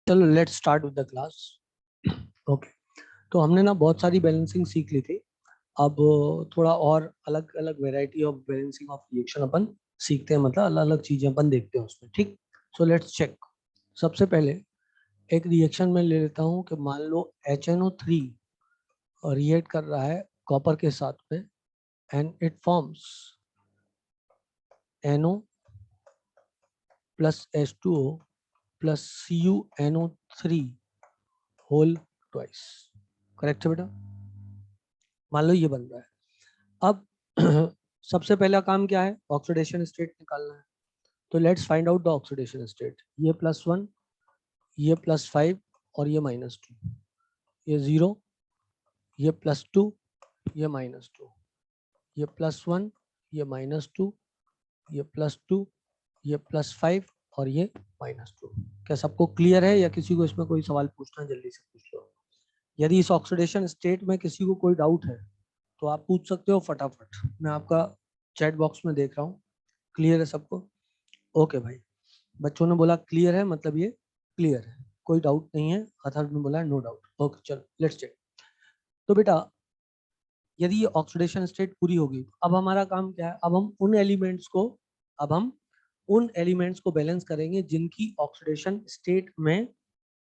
चलो let's start with the class. Okay, तो हमने ना बहुत सारी बैलेंसिंग सीख ली थी। अब थोड़ा और अलग अलग variety of balancing of reaction अपन सीखते हैं, मतलब अलग अलग चीजें अपन देखते हैं उसमें। ठीक, सो लेट्स चेक। सबसे पहले एक रिएक्शन में ले लेता हूँ कि मान लो HNO3 रिएक्ट कर रहा है कॉपर के साथ में and it forms NO plus H2O plus CuNO3 whole twice. Correct है बेटा? मान लो ये बन रहा है। अब सबसे पहला काम क्या है? ऑक्सीडेशन स्टेट निकालना है। तो let's find out the oxidation state. ये +1, ये +5 और ये -2, ये 0, ये +2, ये -2, ये +1, ये -2, ये +2, ये +5 और ये -2। क्या सबको क्लियर है या किसी को इसमें कोई सवाल पूछना है? जल्दी से पूछ लो। यदि इस ऑक्सीडेशन स्टेट में किसी को कोई डाउट है तो आप पूछ सकते हो फटाफट। मैं आपका चैट बॉक्स में देख रहा हूँ। क्लियर है सबको? ओके भाई, बच्चों ने बोला क्लियर है, मतलब ये क्लियर है, कोई डाउट नहीं है। अथर्व ने बोला नो डाउट। ओके चलो लेट्स चेक। तो बेटा यदि ये ऑक्सीडेशन स्टेट पूरी होगी, अब हमारा काम क्या है? अब हम उन एलिमेंट्स को बैलेंस करेंगे जिनकी ऑक्सीडेशन स्टेट में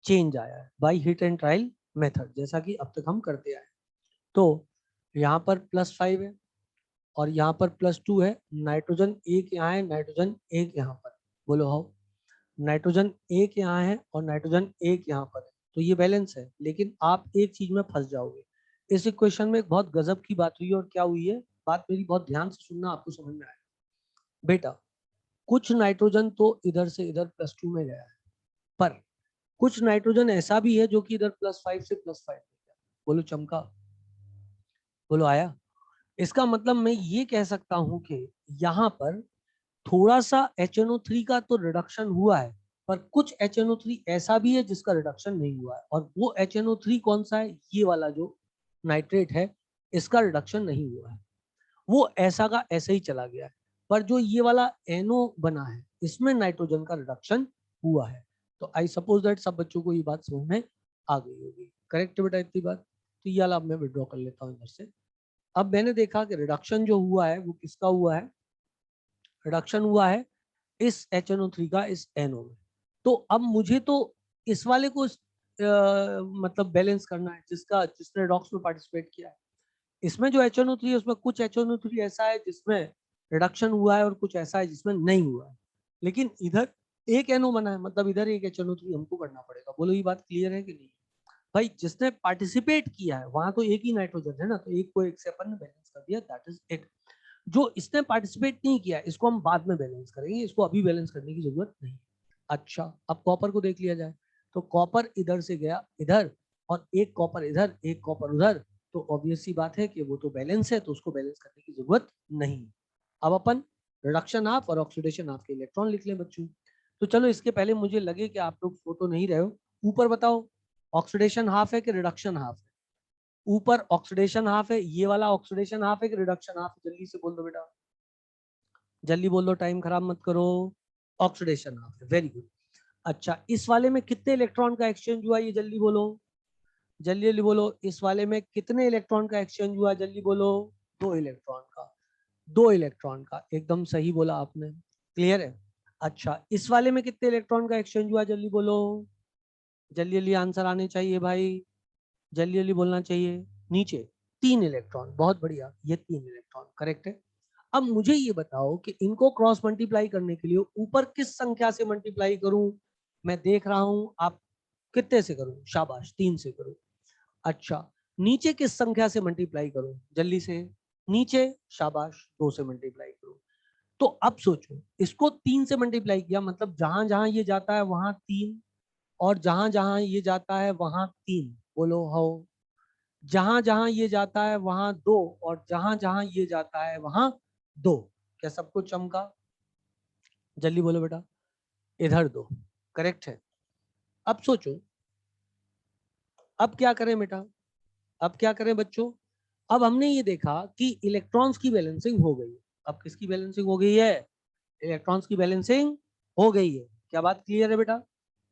चेंज आया है by hit and trial method, जैसा कि अब तक हम करते आए। तो यहाँ पर +5 है और यहाँ पर +2 है। नाइट्रोजन एक यहाँ है, नाइट्रोजन एक यहाँ पर। बोलो हाउ? नाइट्रोजन एक यहाँ है और नाइट्रोजन एक यहाँ पर है, तो ये बैलेंस है। लेकिन आप एक चीज में फंस जाओगे। इस इक्वेशन में एक बहुत गजब की बात हुई है। और क्या हुई है? बात मेरी बहुत ध्यान से सुनना, आपको समझ में आएगा। बेटा कुछ नाइट्रोजन तो इधर से इधर +2 में गया है, पर कुछ नाइट्रोजन ऐसा भी है जो कि इधर +5 से +5 में गया। बोलो चमका? बोलो आया? इसका मतलब मैं ये कह सकता हूं कि यहाँ पर थोड़ा सा HNO3 का तो रिडक्शन हुआ है, पर कुछ HNO3 ऐसा भी है जिसका रिडक्शन नहीं हुआ है। और वो HNO3 कौन सा है? ये वाला जो नाइट्रेट है, इसका रिडक्शन नहीं हुआ है, वो ऐसा का ऐसे ही चला गया है। पर जो ये वाला NO बना है, इसमें नाइट्रोजन का रिडक्शन हुआ है। तो आई सपोज दैट सब बच्चों को ये बात समझ में आ गई होगी। करेक्ट बेटा इतनी बात? तो ये वाला अब मैं विड्रॉ कर लेता हूँ इधर से। अब मैंने देखा कि रिडक्शन जो हुआ है वो किसका हुआ है? रिडक्शन हुआ है इस HNO3 का इस NO में। तो अब मुझे तो इस वाले को मतलब बैलेंस करना है जिसने रिडॉक्स में पार्टिसिपेट किया है। इसमें जो HNO3 है उसमें कुछ HNO3 ऐसा है जिसमें रिडक्शन हुआ है और कुछ ऐसा है जिसमें नहीं हुआ है। लेकिन इधर एक NO बना है, मतलब इधर एक HNO3 हमको करना पड़ेगा। बोलो ये बात क्लियर है कि नहीं? भाई जिसने पार्टिसिपेट किया है वहां तो एक ही नाइट्रोजन है ना, तो एक को एक से अपन ने बैलेंस कर दिया, दैट इज इट। जो इसने पार्टिसिपेट नहीं किया इसको हम बाद में बैलेंस करेंगे, इसको अभी बैलेंस करने की जरूरत नहीं। अच्छा, अब कॉपर को देख लिया जाए। तो कॉपर इधर से गया इधर और एक कॉपर इधर एक कॉपर उधर, तो ऑब्वियस सी बात है कि वो तो बैलेंस है, तो उसको बैलेंस करने की जरूरत नहीं। अब अपन रिडक्शन हाफ और ऑक्सीडेशन हाफ के इलेक्ट्रॉन लिख लें बच्चों। तो चलो इसके पहले मुझे लगे कि आप लोग सो तो नहीं रहे हो, ऊपर बताओ ऑक्सीडेशन हाफ है कि रिडक्शन हाफ है? ऊपर ऑक्सीडेशन हाफ है, ये वाला ऑक्सीडेशन हाफ है कि रिडक्शन हाफ है? जल्दी से बोल दो बेटा, जल्दी बोल दो, टाइम खराब मत करो। ऑक्सीडेशन हाफ है, वेरी गुड। अच्छा, इस वाले में कितने इलेक्ट्रॉन का एक्सचेंज हुआ? ये जल्दी बोलो, जल्दी जल्दी बोलो। इस वाले में कितने इलेक्ट्रॉन का एक्सचेंज हुआ? जल्दी बोलो। 2 इलेक्ट्रॉन का। 2 इलेक्ट्रॉन का, एकदम सही बोला आपने। क्लियर है? अच्छा, इस वाले में कितने इलेक्ट्रॉन का एक्सचेंज हुआ? जल्दी बोलो, जल्दी जल्दी आंसर आने चाहिए भाई, जल्दी जल्दी बोलना चाहिए। नीचे 3 इलेक्ट्रॉन, बहुत बढ़िया, ये 3 इलेक्ट्रॉन करेक्ट है। अब मुझे ये बताओ कि इनको क्रॉस मल्टीप्लाई करने के लिए ऊपर किस संख्या से मल्टीप्लाई करूं? मैं देख रहा हूं आप कितने से करूं? शाबाश, 3 से करूं। अच्छा, नीचे किस संख्या से मल्टीप्लाई करूं? जल्दी से नीचे, शाबाश, 2 से मल्टीप्लाई करूं। तो अब सोचो, इसको 3 से मल्टीप्लाई किया, मतलब जहां जहां ये जाता है वहां 3, और जहां जहां ये जाता है वहां 3। बोलो हो? जहां जहां ये जाता है वहां 2, और जहां जहां ये जाता है वहां 2। क्या सबको चमका? जल्दी बोलो बेटा, इधर 2। करेक्ट है। अब सोचो, अब क्या करें बेटा? अब क्या करें बच्चों? अब हमने ये देखा कि इलेक्ट्रॉन्स की बैलेंसिंग हो गई। अब किसकी बैलेंसिंग हो गई है? इलेक्ट्रॉन्स की बैलेंसिंग हो गई है। क्या बात क्लियर है बेटा?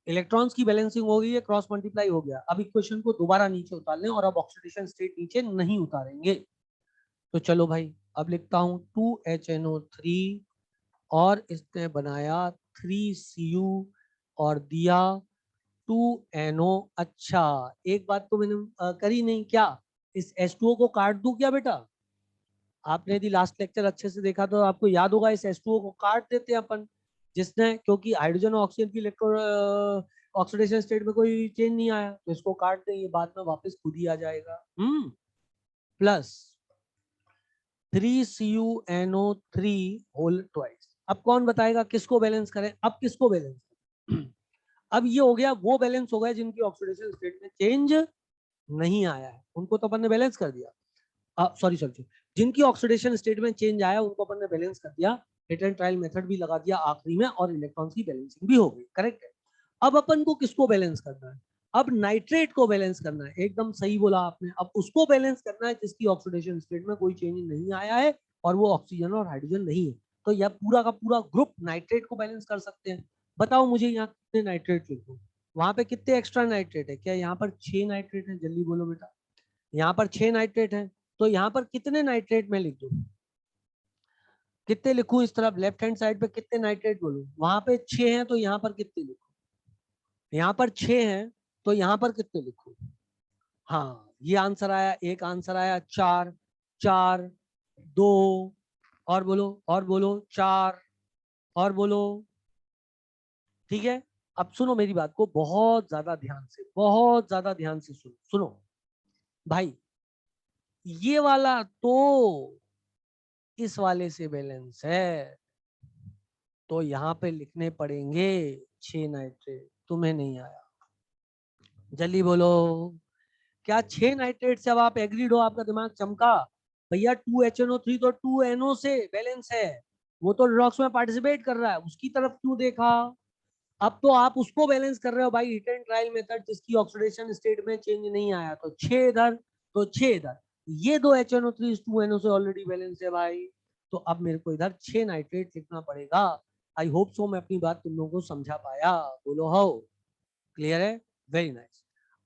इलेक्ट्रॉन्स की बैलेंसिंग हो गई है, क्रॉस मल्टीप्लाई हो गया। अब इक्वेशन को दोबारा नीचे उतार लें और अब ऑक्सीडेशन स्टेट नीचे नहीं उतारेंगे। तो चलो भाई अब लिखता हूं 2HNO3 और इसने बनाया 3Cu और दिया 2NO। अच्छा एक बात तो मैंने करी नहीं क्या, इस H2O को काट दूं क्या बेटा? आपने यदि लास्ट लेक्चर अच्छे से देखा तो आपको याद होगा इस H2O को काट देते हैं अपन, जिसने क्योंकि हाइड्रोजन और ऑक्सीजन की इलेक्ट्रो ऑक्सीडेशन स्टेट में कोई चेंज नहीं आया, तो इसको काट दें, ये बाद में वापस खुद ही आ जाएगा। Plus 3CuNO3 whole twice. अब कौन बताएगा किसको बैलेंस करें? अब किसको बैलेंस करें? अब ये हो गया, वो बैलेंस हो गया जिनकी ऑक्सीडेशन स्टेट में चेंज नहीं आया है, उनको तो अपन ने बैलेंस कर दिया। सॉरी सॉरी, जिनकी ऑक्सीडेशन स्टेट में चेंज आया उनको अपन ने बैलेंस कर दिया, हिट एंड ट्रायल मेथड भी लगा दिया आखिरी में और इलेक्ट्रॉन्स की बैलेंसिंग भी हो गई। करेक्ट है। अब अपन को किसको बैलेंस करना है? अब नाइट्रेट को बैलेंस करना है। एकदम सही बोला आपने, अब उसको बैलेंस करना है जिसकी ऑक्सीडेशन स्टेट में कोई चेंज नहीं आया है और वो ऑक्सीजन और हाइड्रोजन नहीं है। तो यह पूरा का पूरा ग्रुप नाइट्रेट को बैलेंस कर सकते हैं। बताओ मुझे यहाँ कितने नाइट्रेट लिखूं? वहां पे कितने एक्स्ट्रा नाइट्रेट है? क्या यहाँ पर 6 नाइट्रेट है? जल्दी बोलो बेटा। यहाँ पर 6 नाइट्रेट है, तो यहाँ पर कितने नाइट्रेट में लिख दूं? कितने लिखूं इस तरफ लेफ्ट हैंड साइड पे? कितने नाइट्रेट बोलूं? वहां पे 6 हैं तो यहाँ पर कितने लिखूं? यहाँ पर 6 हैं तो यहाँ पर कितने लिखूं? हाँ ये आंसर आया, एक आंसर आया 4, 4, 2, और बोलो, और बोलो 4, और बोलो। ठीक है। अब सुनो मेरी बात को बहुत ज्यादा ध्यान से, बहुत ज्यादा ध्यान से सुनो। सुनो भाई, ये वाला तो इस वाले से बैलेंस है, तो यहाँ पे लिखने पड़ेंगे 6 नाइट्रेट। तुम्हें नहीं आया? जल्दी बोलो। क्या 6 नाइट्रेट से अब आप एग्रीड हो? आपका दिमाग चमका? भैया 2HNO3 तो 2NO से बैलेंस है, वो तो रिडॉक्स में पार्टिसिपेट कर रहा है, उसकी तरफ क्यों देखा? अब तो आप उसको बैलेंस कर रहे हो भाई, हिट एंड ट्रायल मेथड, जिसकी ऑक्सीडेशन स्टेट में चेंज नहीं आया। तो 6 इधर तो 6 इधर, ये 2HNO3 2NO से ऑलरेडी बैलेंस है भाई। तो अब मेरे को इधर 6 नाइट्रेट लिखना पड़ेगा। आई होप सो मैं अपनी बात तुम लोगों को समझा पाया। बोलो हाउ क्लियर है? Very nice.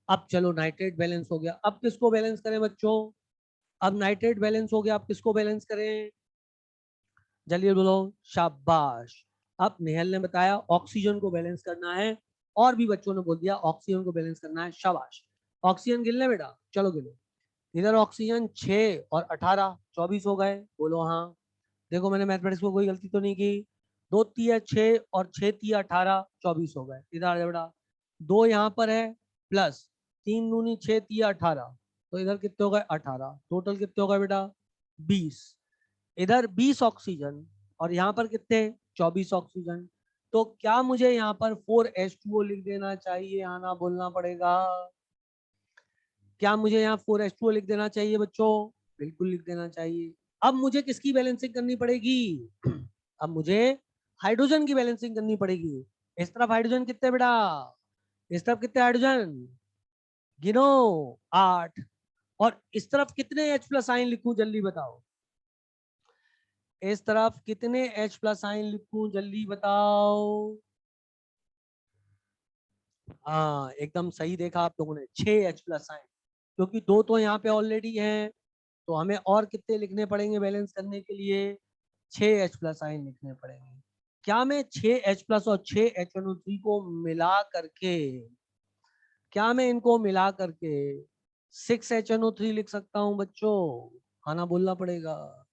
अब चलो नाइट्रेट बैलेंस हो गया, अब किसको बैलेंस करें बच्चों? अब नाइट्रेट बैलेंस हो गया, अब किसको बैलेंस करें? जल्दी बोलो। शाबाश। अब नेहल ने बताया ऑक्सीजन को बैलेंस करना है, और भी बच्चों ने बोल दिया ऑक्सीजन को बैलेंस करना है। शाबाश। ऑक्सीजन गिन ले बेटा, चलो गिनो। इधर ऑक्सीजन 6 और 18 24 हो गए। बोलो हाँ। देखो मैंने मैथमेटिक्स में कोई गलती तो नहीं की। 2 तिया 6 और 6 तिया 18 24 हो गए। इधर आ जाओ बेटा, 2 यहाँ पर है प्लस 3 दूनी 6 तिया 18, तो इधर कितने हो गए? 18। टोटल कितने हो गए बेटा? 20। इधर 20 ऑक्सीजन और यहाँ पर कितने? 24 ऑक्सीजन। तो क्या मुझे यहाँ पर 4H2O लिख देना चाहिए? आना बोलना पड़ेगा। क्या मुझे यहाँ 4H2O लिख देना चाहिए बच्चों? बिल्कुल लिख देना चाहिए। अब मुझे किसकी बैलेंसिंग करनी पड़ेगी? अब मुझे हाइड्रोजन की बैलेंसिंग करनी पड़ेगी। इस तरफ हाइड्रोजन कितने बेटा? इस तरफ कितने हाइड्रोजन? गिनो। 8। और इस तरफ कितने H प्लस आयन लिखूं? जल्दी बताओ। इस तरफ कितने H प्लस आयन लिखूं? जल्दी बताओ। हाँ एकदम सही देखा आप लोगों ने, 6 H प्लस आयन, क्योंकि 2 तो यहाँ पे ऑलरेडी हैं। तो हमें और कितने लिखने पड़ेंगे बैलेंस करने के लिए? 6 H प्लस आयन लिखने पड़ेंगे। क्या मैं 6 H प्लस और 6 HNO3 को मिला करके, क्या मैं इनको मिला करके 6 HNO3 लिख सकता हूँ बच्चों? खाना बोलना पड़ेगा।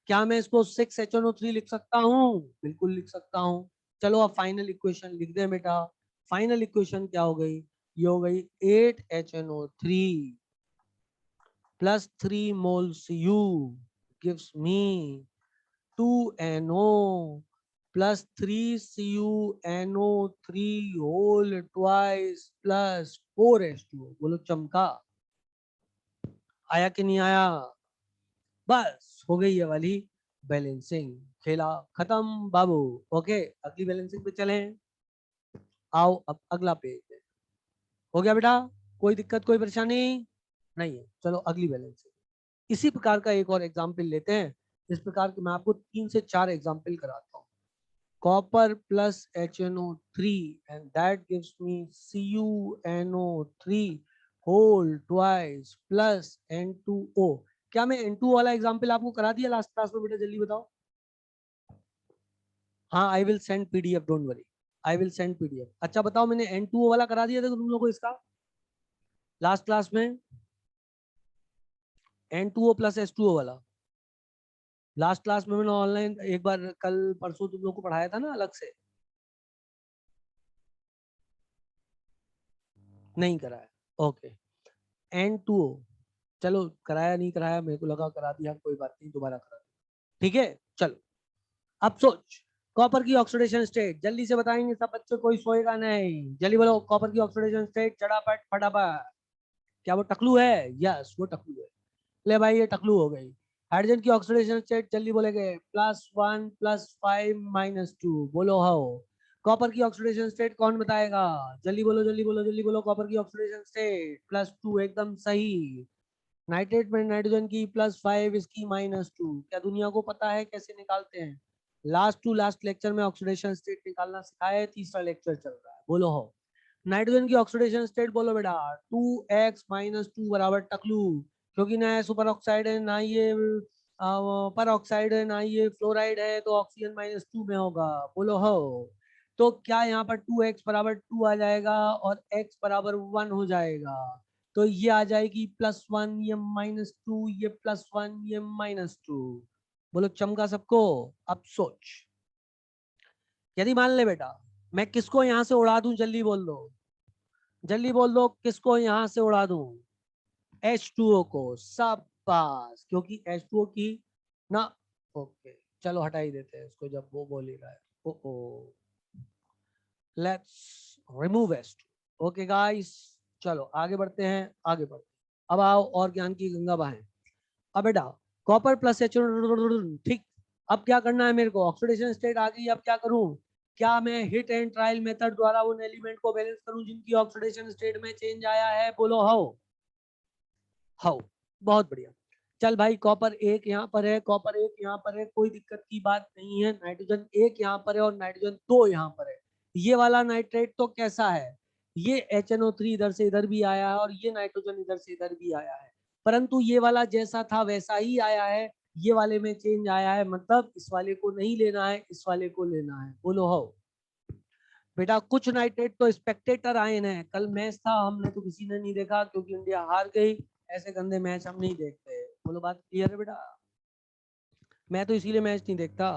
क्या मैं इसको 6 HNO3 लिख सकता हूँ? बिल्कुल लिख सकता हूँ। चलो अब फाइनल इक्वेशन लिख दें बेटा। फाइनल इक्वेशन क्या हो गई? ये हो गई 8 HNO3 plus 3 moles U gives me 2NO plus 3CuNO3 whole twice plus 4H2O। बोलो चमका? आया कि नहीं आया? बस हो गई ये वाली बैलेंसिंग, खेला खत्म बाबू। ओके अगली बैलेंसिंग पे चलें। आओ अब अगला पेज हो गया बेटा, कोई दिक्कत कोई परेशानी नहीं है? चलो अगली बैलेंसिंग। इसी प्रकार का एक और एग्जाम्पल लेते हैं। इस प्रकार के मैं आपको 3 से 4 एग्जाम्पल कराता हूँ। copper plus HNO3 and that gives me CuNO3 whole twice plus N2O। क्या मैं N2 वाला एग्जाम्पल आपको करा दिया लास्ट क्लास में बेटा? जल्दी बताओ। हाँ, I will send PDF, don't worry, I will send PDF. अच्छा बताओ, मैंने N2O वाला करा दिया था तुम लोगों को इसका लास्ट क्लास में? N2O प्लस H2O वाला लास्ट क्लास में मैंने ऑनलाइन एक बार कल परसों तुम लोग को पढ़ाया था ना अलग से? नहीं कराया? ओके। N2O चलो कराया नहीं कराया, मेरे को लगा करा दिया, कोई बात नहीं, दोबारा करा दिया, ठीक है। चलो अब सोच, कॉपर की ऑक्सीडेशन स्टेट जल्दी से बताएंगे सब बच्चे, कोई सोएगा नहीं, जल्दी बोलो कॉपर की ऑक्सीडेशन स्टेट चटापट फटाफट। क्या वो टकलू है? यस वो टकलू है। ले भाई ये टकलू हो गई। हाइड्रोजन की ऑक्सीडेशन स्टेट जल्दी बोलेंगे, +1 +5 -2, बोलो हाउ। कॉपर की ऑक्सीडेशन स्टेट कौन बताएगा? जल्दी बोलो जल्दी बोलो जल्दी बोलो। कॉपर की ऑक्सीडेशन स्टेट +2 एकदम सही। नाइट्रेट में नाइट्रोजन की +5, इसकी -2। क्या दुनिया को पता है कैसे निकालते हैं? लास्ट टू लास्ट लेक्चर में ऑक्सीडेशन स्टेट निकालना सिखाया है, तीसरा लेक्चर चल रहा है, बोलो हो। नाइट्रोजन की ऑक्सीडेशन स्टेट बोलो बेटा, 2x - 2 बराबर टकलू, क्योंकि ना सुपर ऑक्साइड है ना ये पर ऑक्साइड है ना ये फ्लोराइड है, तो ऑक्सीजन -2 में होगा, बोलो हो। तो क्या यहाँ पर 2x बराबर 2 आ जाएगा और x बराबर 1 हो जाएगा? तो ये आ जाएगी +1, ये -2, ये +1, ये -2। बोलो चमका सबको। अब सोच, यदि मान ले बेटा मैं किसको यहां से उड़ा दूं, जल्दी बोल दो, जल्दी बोल दो, किसको यहां से उड़ा दूं? H2O को। सब पास, क्योंकि H2O की ना, ओके चलो हटा ही देते हैं इसको जब वो बोलेगा। Oh let's remove H2। Okay guys, चलो आगे बढ़ते हैं, आगे बढ़ते हैं। अब आओ और ज्ञान की गंगा बहाएं। अब बेटा कॉपर प्लस एच, ठीक। अब क्या करना है मेरे को? ऑक्सीडेशन स्टेट आ गई, अब क्या करूं? क्या मैं हिट एंड ट्रायल मेथड द्वारा उन एलिमेंट को बैलेंस करूं जिनकी ऑक्सीडेशन स्टेट में चेंज आया है? बोलो हाउ। हाउ, बहुत बढ़िया। चल भाई कॉपर एक यहाँ पर है, कॉपर एक यहाँ पर है, कोई दिक्कत की बात नहीं है। नाइट्रोजन एक यहाँ पर है और नाइट्रोजन दो यहाँ पर है। ये वाला नाइट्रेट तो कैसा है? ये HNO3 इधर से इधर भी आया है और ये नाइट्रोजन इधर से इधर भी आया है, परंतु ये वाला जैसा था वैसा ही आया है, ये वाले में चेंज आया है, मतलब इस वाले को नहीं लेना है, इस वाले को लेना है, बोलो हो। बेटा कुछ नाइट्रेट तो स्पेक्टेटर आए हैं, कल मैच था, हमने तो किसी ने नहीं देखा क्योंकि इंडिया हार गई। ऐसे गंदे मैच हम नहीं देखते, बोलो बात क्लियर है बेटा? मैं तो इसीलिए मैच नहीं देखता,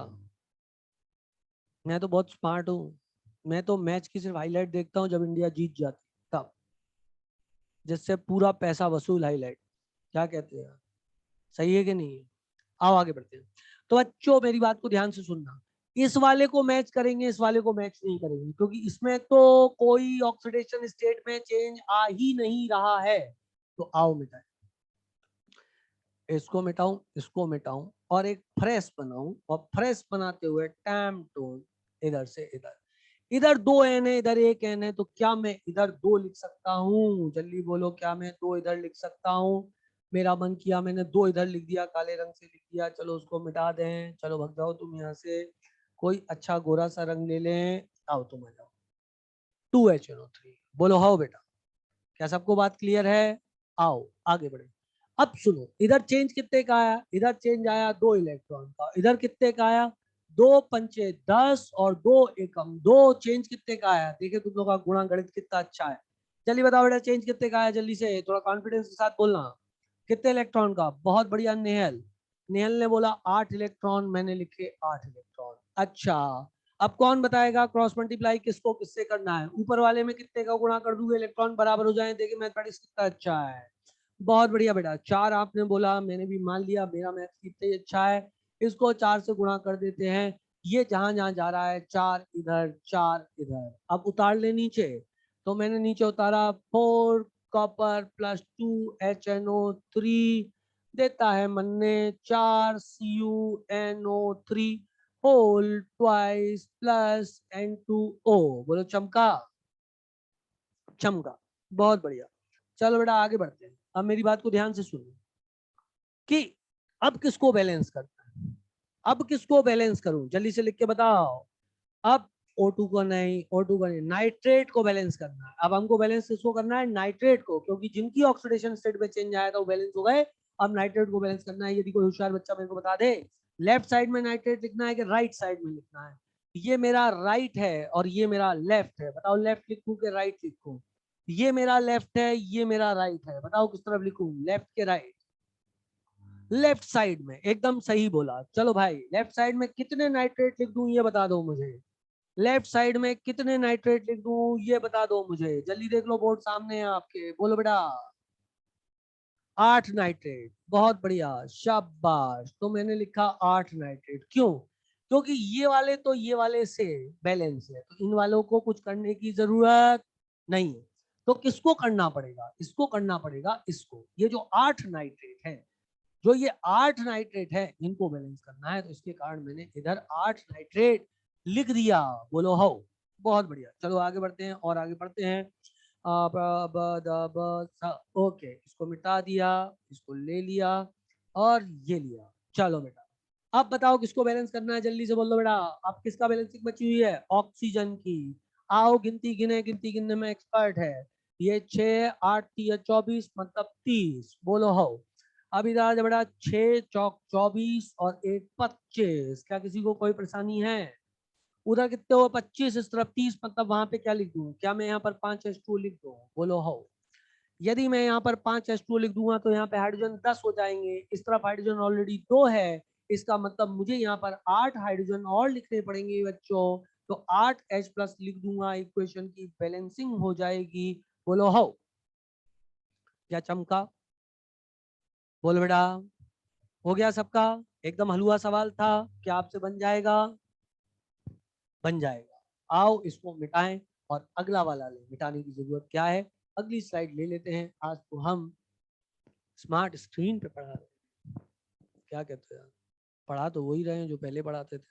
मैं तो बहुत स्मार्ट हूँ। मैं तो मैच की सिर्फ हाईलाइट देखता हूँ जब इंडिया जीत जाती तब, जिससे पूरा पैसा वसूल हाईलाइट। क्या कहते हैं, सही है कि नहीं? आओ आगे बढ़ते हैं। तो बच्चों मेरी बात को ध्यान से सुनना, इस वाले को मैच करेंगे, इस वाले को मैच नहीं करेंगे, क्योंकि इसमें तो कोई ऑक्सीडेशन स्टेट में चेंज आ ही नहीं रहा है। तो आओ मिटाएं, इसको मिटाऊं, इसको मिटाऊं और एक फ्रेश बनाऊं, और फ्रेश बनाते हुए टैम टून इधर से इधर, इधर 2 n है इधर 1 n है, तो क्या मैं इधर 2 लिख सकता हूँ? जल्दी बोलो, क्या मैं 2 इधर लिख सकता हूँ? मेरा मन किया मैंने 2 इधर लिख दिया, काले रंग से लिख दिया, चलो उसको मिटा दें, चलो भग जाओ तुम यहाँ से, कोई अच्छा गोरा सा रंग ले लें, आओ तुम आ जाओ। 2HNO3, बोलो हाओ बेटा। क्या सबको बात क्लियर है? आओ आगे बढ़े। अब सुनो, इधर चेंज कितने का आया? इधर चेंज आया 2 इलेक्ट्रॉन का। इधर कितने का आया? 2 पंचे 10 और 2 एकम 2। चेंज कितने का आया? देखिए तुम लोग का गुणा गणित कितना अच्छा है। जल्दी बताओ बेटा चेंज कितने का आया, जल्दी से, थोड़ा कॉन्फिडेंस के साथ बोलना। कितने इलेक्ट्रॉन का? बहुत बढ़िया नेहल, नेहल ने बोला 8 इलेक्ट्रॉन, मैंने लिखे 8 इलेक्ट्रॉन। अच्छा अब कौन बताएगा क्रॉस मल्टीप्लाई किसको किससे करना है? ऊपर वाले में कितने का गुणा कर दूंगे इलेक्ट्रॉन बराबर हो जाए? देखिए मैथमेटिक्स कितना अच्छा है, बहुत बढ़िया बेटा। 4 आपने बोला, मैंने भी मान लिया, मेरा मैथ कितना अच्छा है। इसको 4 से गुणा कर देते हैं, ये जहां जहां जा रहा है 4 इधर 4 इधर। अब उतार ले नीचे, तो मैंने नीचे उतारा 4 कॉपर +2 HNO3 देता है मन्ने 4 CuNO3 whole twice plus N2O। बोलो चमका, चमका, बहुत बढ़िया। चलो बेटा आगे बढ़ते हैं। अब मेरी बात को ध्यान से सुनो कि अब किसको बैलेंस करना है, अब किसको बैलेंस करूं, जल्दी से लिख के बताओ। अब O2 को नहीं, O2 को नहीं, नाइट्रेट को बैलेंस करना है। अब हमको बैलेंस किसको करना है? नाइट्रेट को, क्योंकि जिनकी ऑक्सीडेशन स्टेट में चेंज आया था वो बैलेंस हो गए। अब नाइट्रेट को बैलेंस करना है। यदि कोई होशियार बच्चा मेरे को बता दे लेफ्ट साइड में नाइट्रेट लिखना है कि राइट साइड में लिखना है। ये मेरा राइट है और ये मेरा लेफ्ट है, बताओ लेफ्ट लिखूं कि राइट लिखूं? ये मेरा लेफ्ट है, ये मेरा राइट है, बताओ किस तरफ लिखूं, लेफ्ट के राइट? लेफ्ट साइड में, एकदम सही बोला। चलो भाई, लेफ्ट साइड में कितने नाइट्रेट लिख दूं ये बता दो मुझे। लेफ्ट साइड में कितने नाइट्रेट लिख दूं ये बता दो मुझे, जल्दी देख लो, बोर्ड सामने है आपके, बोलो बेटा। 8 नाइट्रेट, बहुत बढ़िया, शाबाश। तो मैंने लिखा 8 नाइट्रेट। क्यों? क्योंकि ये वाले तो ये वाले से बैलेंस है, तो इन वालों को कुछ करने की जरूरत नहीं है। तो किसको करना पड़ेगा? इसको करना पड़ेगा, इसको। ये जो 8 नाइट्रेट है, जो ये 8 नाइट्रेट है, इनको बैलेंस करना है, तो इसके कारण मैंने इधर 8 नाइट्रेट लिख दिया। बोलो हाउ। बहुत बढ़िया, चलो आगे बढ़ते हैं और आगे बढ़ते हैं। ओके, इसको मिटा दिया, इसको ले लिया और ये लिया। चलो बेटा, अब बताओ किसको बैलेंस करना है, जल्दी से बोल दो बेटा। अब किसका बैलेंसिंग बची हुई है? ऑक्सीजन की। आओ गिनती गिने, गिनती गिनने में एक्सपर्ट है। ये 6 8 3 24 मतलब 30। बोलो हाउ। अब इधर आ जा बेटा, 6 चौक 24 और 1 25। क्या किसी को कोई परेशानी है? उधर कितने हो? 25, इस तरफ 30, मतलब वहां पे क्या लिख दूं? क्या मैं यहाँ पर 5H2 लिख दूं? बोलो हाउ। यदि मैं यहाँ पर 5H2 लिख दूंगा तो यहाँ पे हाइड्रोजन 10 हो जाएंगे, इस तरफ हाइड्रोजन ऑलरेडी 2 है। इसका मतलब मुझे यहाँ पर 8 हाइड्रोजन और लिखने पड़ेंगे बच्चों। तो 8H प्लस लिख दूंगा, इक्वेशन की बैलेंसिंग हो जाएगी। बोलो हाउ। क्या चमका? बोलो बेटा। हो गया सबका? एकदम हलवा सवाल था, क्या आपसे बन जाएगा? बन जाएगा। आओ इसको मिटाएं और अगला वाला ले। मिटाने की जरूरत क्या है, अगली स्लाइड ले लेते हैं। आज तो हम स्मार्ट स्क्रीन पे पढ़ा रहे हैं, क्या कहते हैं? पढ़ा तो वही रहे हैं जो पहले पढ़ाते थे,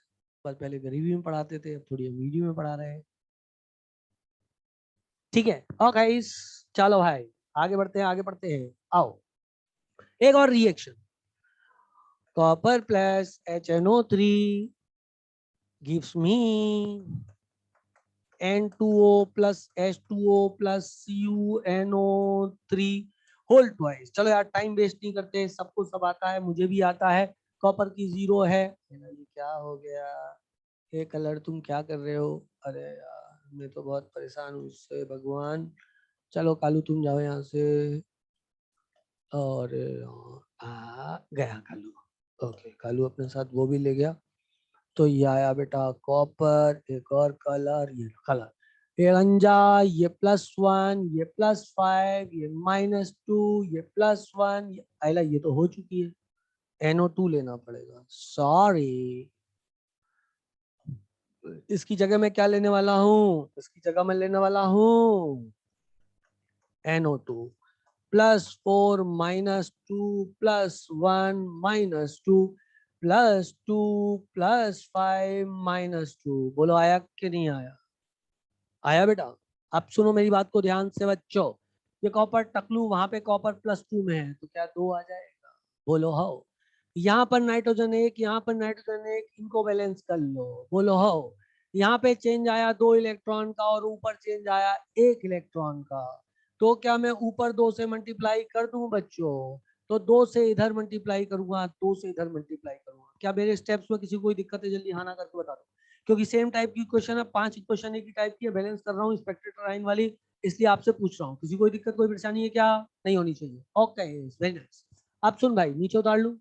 बस पहले गरीबी में पढ़ाते थे, अब थोड़ी अमीरी में पढ़ा रहे हैं। ठीक है ओके, चलो भाई आगे बढ़ते हैं, आगे बढ़ते हैं। आओ एक और reaction. Copper plus HNO3 gives me N2O plus H2O plus CuNO3 whole twice. चलो यार टाइम वेस्ट नहीं करते, सबको सब आता है, मुझे भी आता है। कॉपर की 0 है। ये क्या हो गया? ये कलर तुम क्या कर रहे हो? अरे यार मैं तो बहुत परेशान हूँ इससे भगवान। चलो कालू तुम जाओ यहाँ से। और गया कालू। ओके, कालू अपने साथ वो भी ले गया। तो ये आया बेटा कॉपर, एक और कलर, ये कलर, ये अंजा, ये +1, ये +5, ये -2, ये +1, ये आइला, ये तो हो चुकी है। NO2 लेना पड़ेगा, सॉरी। इसकी जगह मैं क्या लेने वाला हूँ? इसकी जगह मैं लेने वाला हूँ NO2 +4 -2 +1 -2 +2 +5 -2। बोलो आया कि नहीं आया? आया बेटा। अब सुनो मेरी बात को ध्यान से बच्चों। ये कॉपर टकलू वहां पे कॉपर +2 में है, तो क्या 2 आ जाएगा? बोलो हाउ। यहाँ पर नाइट्रोजन 1, यहाँ पर नाइट्रोजन 1, इनको बैलेंस कर लो। बोलो हाउ। यहाँ पे चेंज आया 2 इलेक्ट्रॉन का और ऊपर चेंज आया 1 इलेक्ट्रॉन का। तो क्या मैं ऊपर 2 से मल्टीप्लाई कर दूं बच्चों? तो 2 से इधर मल्टीप्लाई करूंगा, 2 से इधर मल्टीप्लाई करूंगा। क्या मेरे स्टेप्स में किसी को कोई दिक्कत है? जल्दी हाँ ना करके बता दो। क्योंकि सेम टाइप की क्वेश्चन है, 5 क्वेश्चन एक ही टाइप की है, बैलेंस कर रहा हूँ स्पेक्ट्रेटराइन वाली, इसलिए आपसे पूछ रहा हूँ। किसी कोई दिक्कत कोई परेशानी है क्या? नहीं होनी चाहिए। Okay very nice. अब सुन भाई, नीचे उतार लू।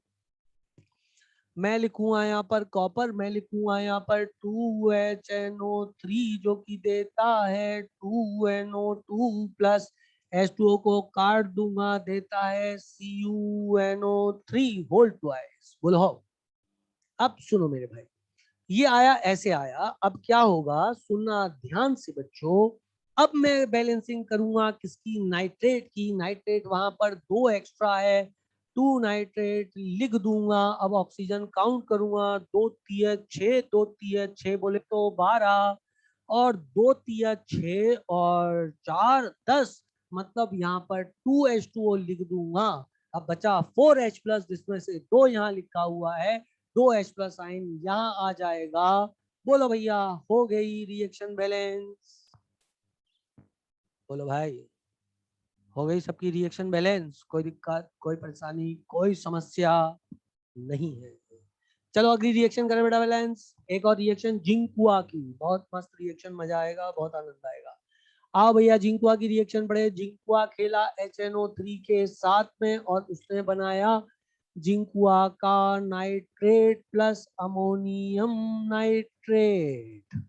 मैं लिखूंगा यहाँ पर कॉपर, मैं लिखूंगा यहाँ पर 2HNO3 जो कि देता है 2NO2 प्लस H2O को काट दूंगा, देता है CuNO3 होल ट्वाइस। बोलो हो। अब सुनो मेरे भाई, ये आया ऐसे आया। अब क्या होगा, सुनना ध्यान से बच्चों। अब मैं बैलेंसिंग करूंगा किसकी? नाइट्रेट की। नाइट्रेट वहां पर 2 एक्स्ट्रा है, 2 नाइट्रेट लिख दूंगा। अब ऑक्सीजन काउंट करूंगा, 2 तिया 6, 2 तिया 6 बोले तो 12, और 2 तिया 6 और 4 10, मतलब यहाँ पर 2H2O लिख दूंगा। अब बचा 4H प्लस, जिसमें से 2 यहाँ लिखा हुआ है, 2H प्लस आइन यहाँ आ जाएगा। बोलो भैया, हो गई रिएक्शन बैलेंस? बोलो भाई, हो गई सबकी रिएक्शन बैलेंस? कोई दिक्कत, कोई परेशानी, कोई समस्या नहीं है? चलो अगली रिएक्शन करें बेटा बैलेंस। एक और रिएक्शन जिंकुआ की, बहुत मस्त रिएक्शन, मजा आएगा, बहुत आनंद आएगा। आओ भैया जिंकुआ की रिएक्शन पढ़े। जिंकुआ खेला HNO3 के साथ में और उसने बनाया जिंकुआ का nitrate plus ammonium nitrate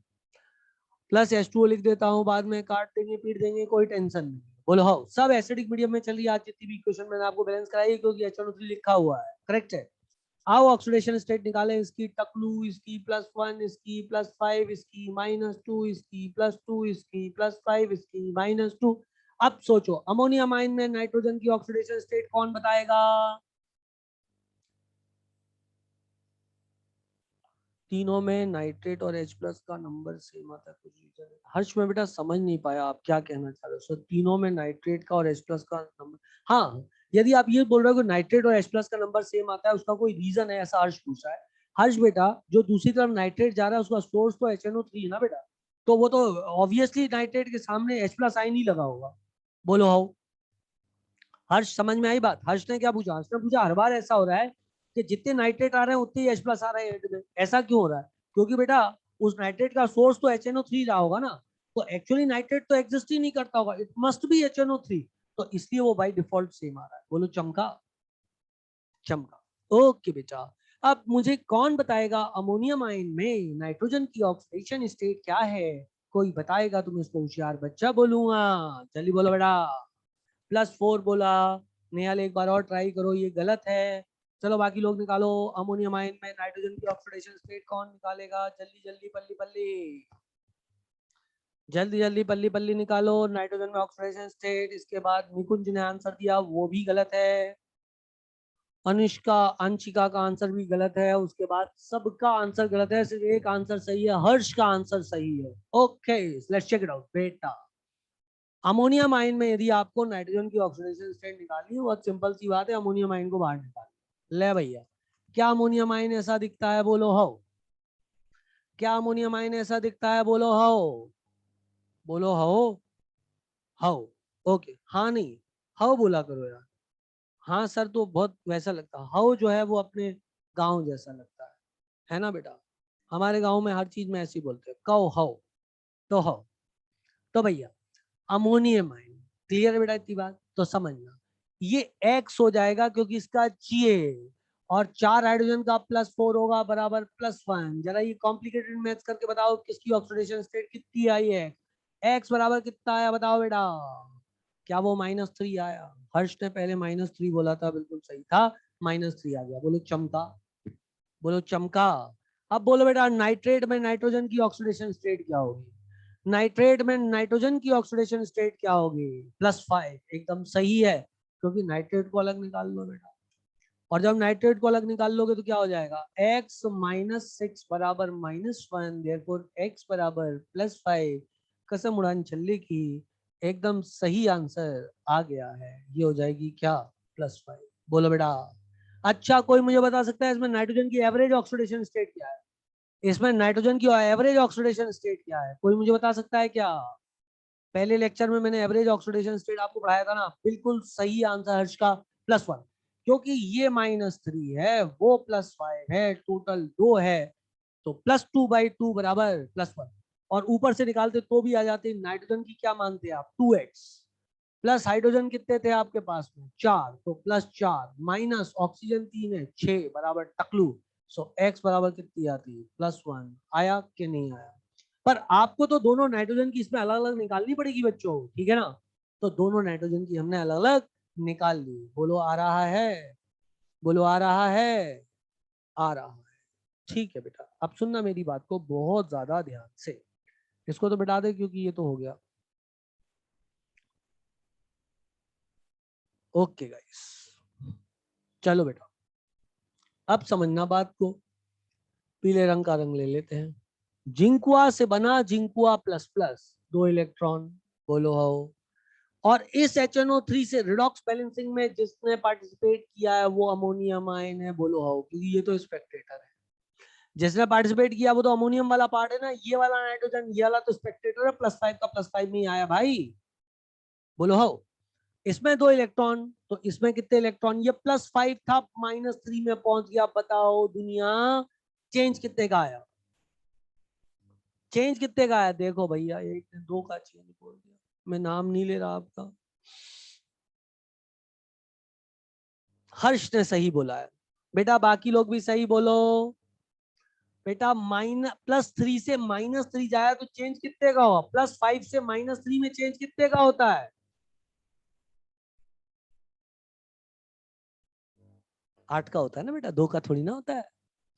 plus H2O लिख देता हूं, बाद में काट देंगे पीट देंगे, कोई टेंशन नहीं। बोलो हाँ, सब एसिडिक मीडियम में चल रही है आज जितनी भी इक्वेशन मैंने आपको बैलेंस कराई, क्योंकि HNO3 लिखा हुआ है, करेक्ट है। आओ ऑक्सीडेशन स्टेट निकालें। इसकी टकलू, इसकी +1, इसकी +5, इसकी -2, इसकी +2, इसकी +5, इसकी -2। अब सोचो अमोनिया अमाइन में नाइट्रोजन की ऑक्सीडेशन स्टेट कौन बताएगा? तीनों में नाइट्रेट और H+ का नंबर सेम आता है, कुछ रीजन है? हर्ष में बेटा समझ नहीं पाया आप क्या कहना चाह रहे हो। सो तीनों में नाइट्रेट का और H+ का नंबर, हाँ, यदि आप ये बोल रहे हो कि नाइट्रेट और H+ का नंबर सेम आता है, उसका कोई रीजन है, ऐसा हर्ष पूछ रहा है। हर्ष बेटा, जो दूसरी तरफ नाइट्रेट जा रहा है उसका सोर्स तो HNO3 है ना बेटा, तो वो तो ऑब्वियसली नाइट्रेट के सामने H+ आयन ही लगा होगा। बोलो हाउ। हर्ष समझ में आई बात? हर्ष ने क्या पूछा? हर्ष ने पूछा हर बार ऐसा हो रहा है कि जितने नाइट्रेट आ रहे हैं उतने ही H+ आ रहे हैं एंड में, ऐसा क्यों हो रहा है? क्योंकि बेटा उस नाइट्रेट का सोर्स तो HNO3 रहा होगा ना, तो एक्चुअली नाइट्रेट तो एग्जिस्ट ही नहीं करता होगा, इट मस्ट बी HNO3, तो इसलिए वो बाय डिफॉल्ट सेम आ रहा है। बोलो चमका? चमका। ओके बेटा, अब मुझे कौन बताएगा अमोनियम आयन में नाइट्रोजन की ऑक्सीडेशन स्टेट क्या है? कोई बताएगा तो मैं उसको होशियार बच्चा बोलूंगा। जल्दी बोलो बेटा। +4 बोला। नेहाल एक बार और ट्राई करो, ये गलत है। चलो बाकी लोग निकालो। अमोनियम आयन में नाइट्रोजन की ऑक्सीडेशन स्टेट कौन निकालेगा? जल्दी जल्दी पल्ली पल्ली, जल्दी जल्दी पल्ली पल्ली निकालो नाइट्रोजन में ऑक्सीडेशन स्टेट। इसके बाद निकुंज ने आंसर दिया, वो भी गलत है। अनुष्का, अंशिका का आंसर भी गलत है। उसके बाद सबका आंसर गलत है, सिर्फ एक आंसर सही है, हर्ष का आंसर सही है। Okay, let's check it out बेटा। अमोनियम आयन में यदि आपको नाइट्रोजन की ऑक्सीडेशन स्टेट निकालनी है, बहुत सिंपल सी बात है, अमोनियम आयन को बाहर निकाल ले भैया। क्या अमोनियम आयन ऐसा दिखता है? बोलो हो। क्या अमोनियम आयन ऐसा दिखता है? बोलो हो। बोलो हो। हो। ओके, हाँ नहीं, हो बोला करो यार। हाँ सर तो बहुत वैसा लगता है, हो जो है वो अपने गांव जैसा लगता है ना बेटा? हमारे गांव में हर चीज में ऐसे ही बोलते हैं, कहो हो तो हो। तो भैया अमोनियम आयन, क्लियर है बेटा इतनी बात? तो समझना ये एक्स हो जाएगा क्योंकि इसका ची और 4 हाइड्रोजन का +4 होगा बराबर +1। जरा ये कॉम्प्लिकेटेड मैथ्स करके बताओ किसकी ऑक्सीडेशन स्टेट कितनी आई है? एक्स बराबर कितना आया बताओ बेटा? क्या वो -3 आया? हर्ष ने पहले -3 बोला था, बिल्कुल सही था, -3 आ गया। बोलो चमका? बोलो चमका? अब बोलो बेटा नाइट्रेट में नाइट्रोजन की ऑक्सीडेशन स्टेट क्या होगी? नाइट्रेट में नाइट्रोजन की ऑक्सीडेशन स्टेट क्या होगी? +5, एकदम सही है, क्योंकि नाइट्रेट को अलग निकाल लो बेटा। और जब नाइट्रेट को अलग निकाल लोगे तो क्या हो जाएगा? x -6 बराबर -1, देयरफॉर x बराबर +5। कसम उड़ान छल्ले की, एकदम सही आंसर आ गया है। ये हो जाएगी क्या? +5। बोलो बेटा। अच्छा कोई मुझे बता सकता है इसमें नाइट्रोजन की एवरेज ऑक्सीडेशन स्टेट क्या है? इसमें नाइट्रोजन की एवरेज ऑक्सीडेशन स्टेट क्या है? कोई मुझे बता सकता है क्या? पहले लेक्चर में मैंने एवरेज ऑक्सीडेशन स्टेट आपको पढ़ाया था ना, बिल्कुल सही आंसर हर्ष का, +1। क्योंकि ये -3 है, वो +5 है, टोटल 2 है, तो +2/2 बराबर +1। और ऊपर से निकालते तो भी आ जाते। नाइट्रोजन की क्या मानते हैं आप? 2x प्लस हाइड्रोजन कितने थे आपके पास में? 4, तो +4 माइनस ऑक्सीजन 3 है 6 बराबर टकलू। सो x बराबर कितनी आती है? +1। आया कि नहीं आया? पर आपको तो दोनों नाइट्रोजन की इसमें अलग अलग निकालनी पड़ेगी बच्चों, ठीक है ना? तो दोनों नाइट्रोजन की हमने अलग अलग निकाल ली। बोलो आ रहा है? बोलो आ रहा है? आ रहा है। ठीक है बेटा, अब सुनना मेरी बात को बहुत ज्यादा ध्यान से। इसको तो बिटा दे क्योंकि ये तो हो गया। ओके गाइस, चलो बेटा अब समझना बात को। पीले रंग का रंग ले लेते हैं। जिंकुआ से बना जिंकुआ प्लस प्लस, 2 इलेक्ट्रॉन। बोलो हो। और इस HNO3 से रिडॉक्स बैलेंसिंग में जिसने पार्टिसिपेट किया है वो अमोनियम आयन है। बोलो हो, क्योंकि ये तो स्पेक्टेटर है। जिसने पार्टिसिपेट किया वो तो अमोनियम वाला पार्ट है ना, ये वाला नाइट्रोजन, ये वाला तो स्पेक्टेटर है, +5 का +5 में ही आया भाई। बोलो हो। इसमें 2 इलेक्ट्रॉन, तो इसमें कितने इलेक्ट्रॉन, ये +5 था, -3 में पहुंच गया। बताओ दुनिया, चेंज कितने का आया, चेंज कितने का आया? देखो भैया, एक ने 2 का चेंज बोल दिया, मैं नाम नहीं ले रहा आपका। हर्ष ने सही बोला है बेटा, बाकी लोग भी सही बोलो बेटा। +3 से -3 जाया तो चेंज कितने का हुआ? +5 से -3 में चेंज कितने का होता है? 8 का होता है ना बेटा, 2 का थोड़ी ना होता है।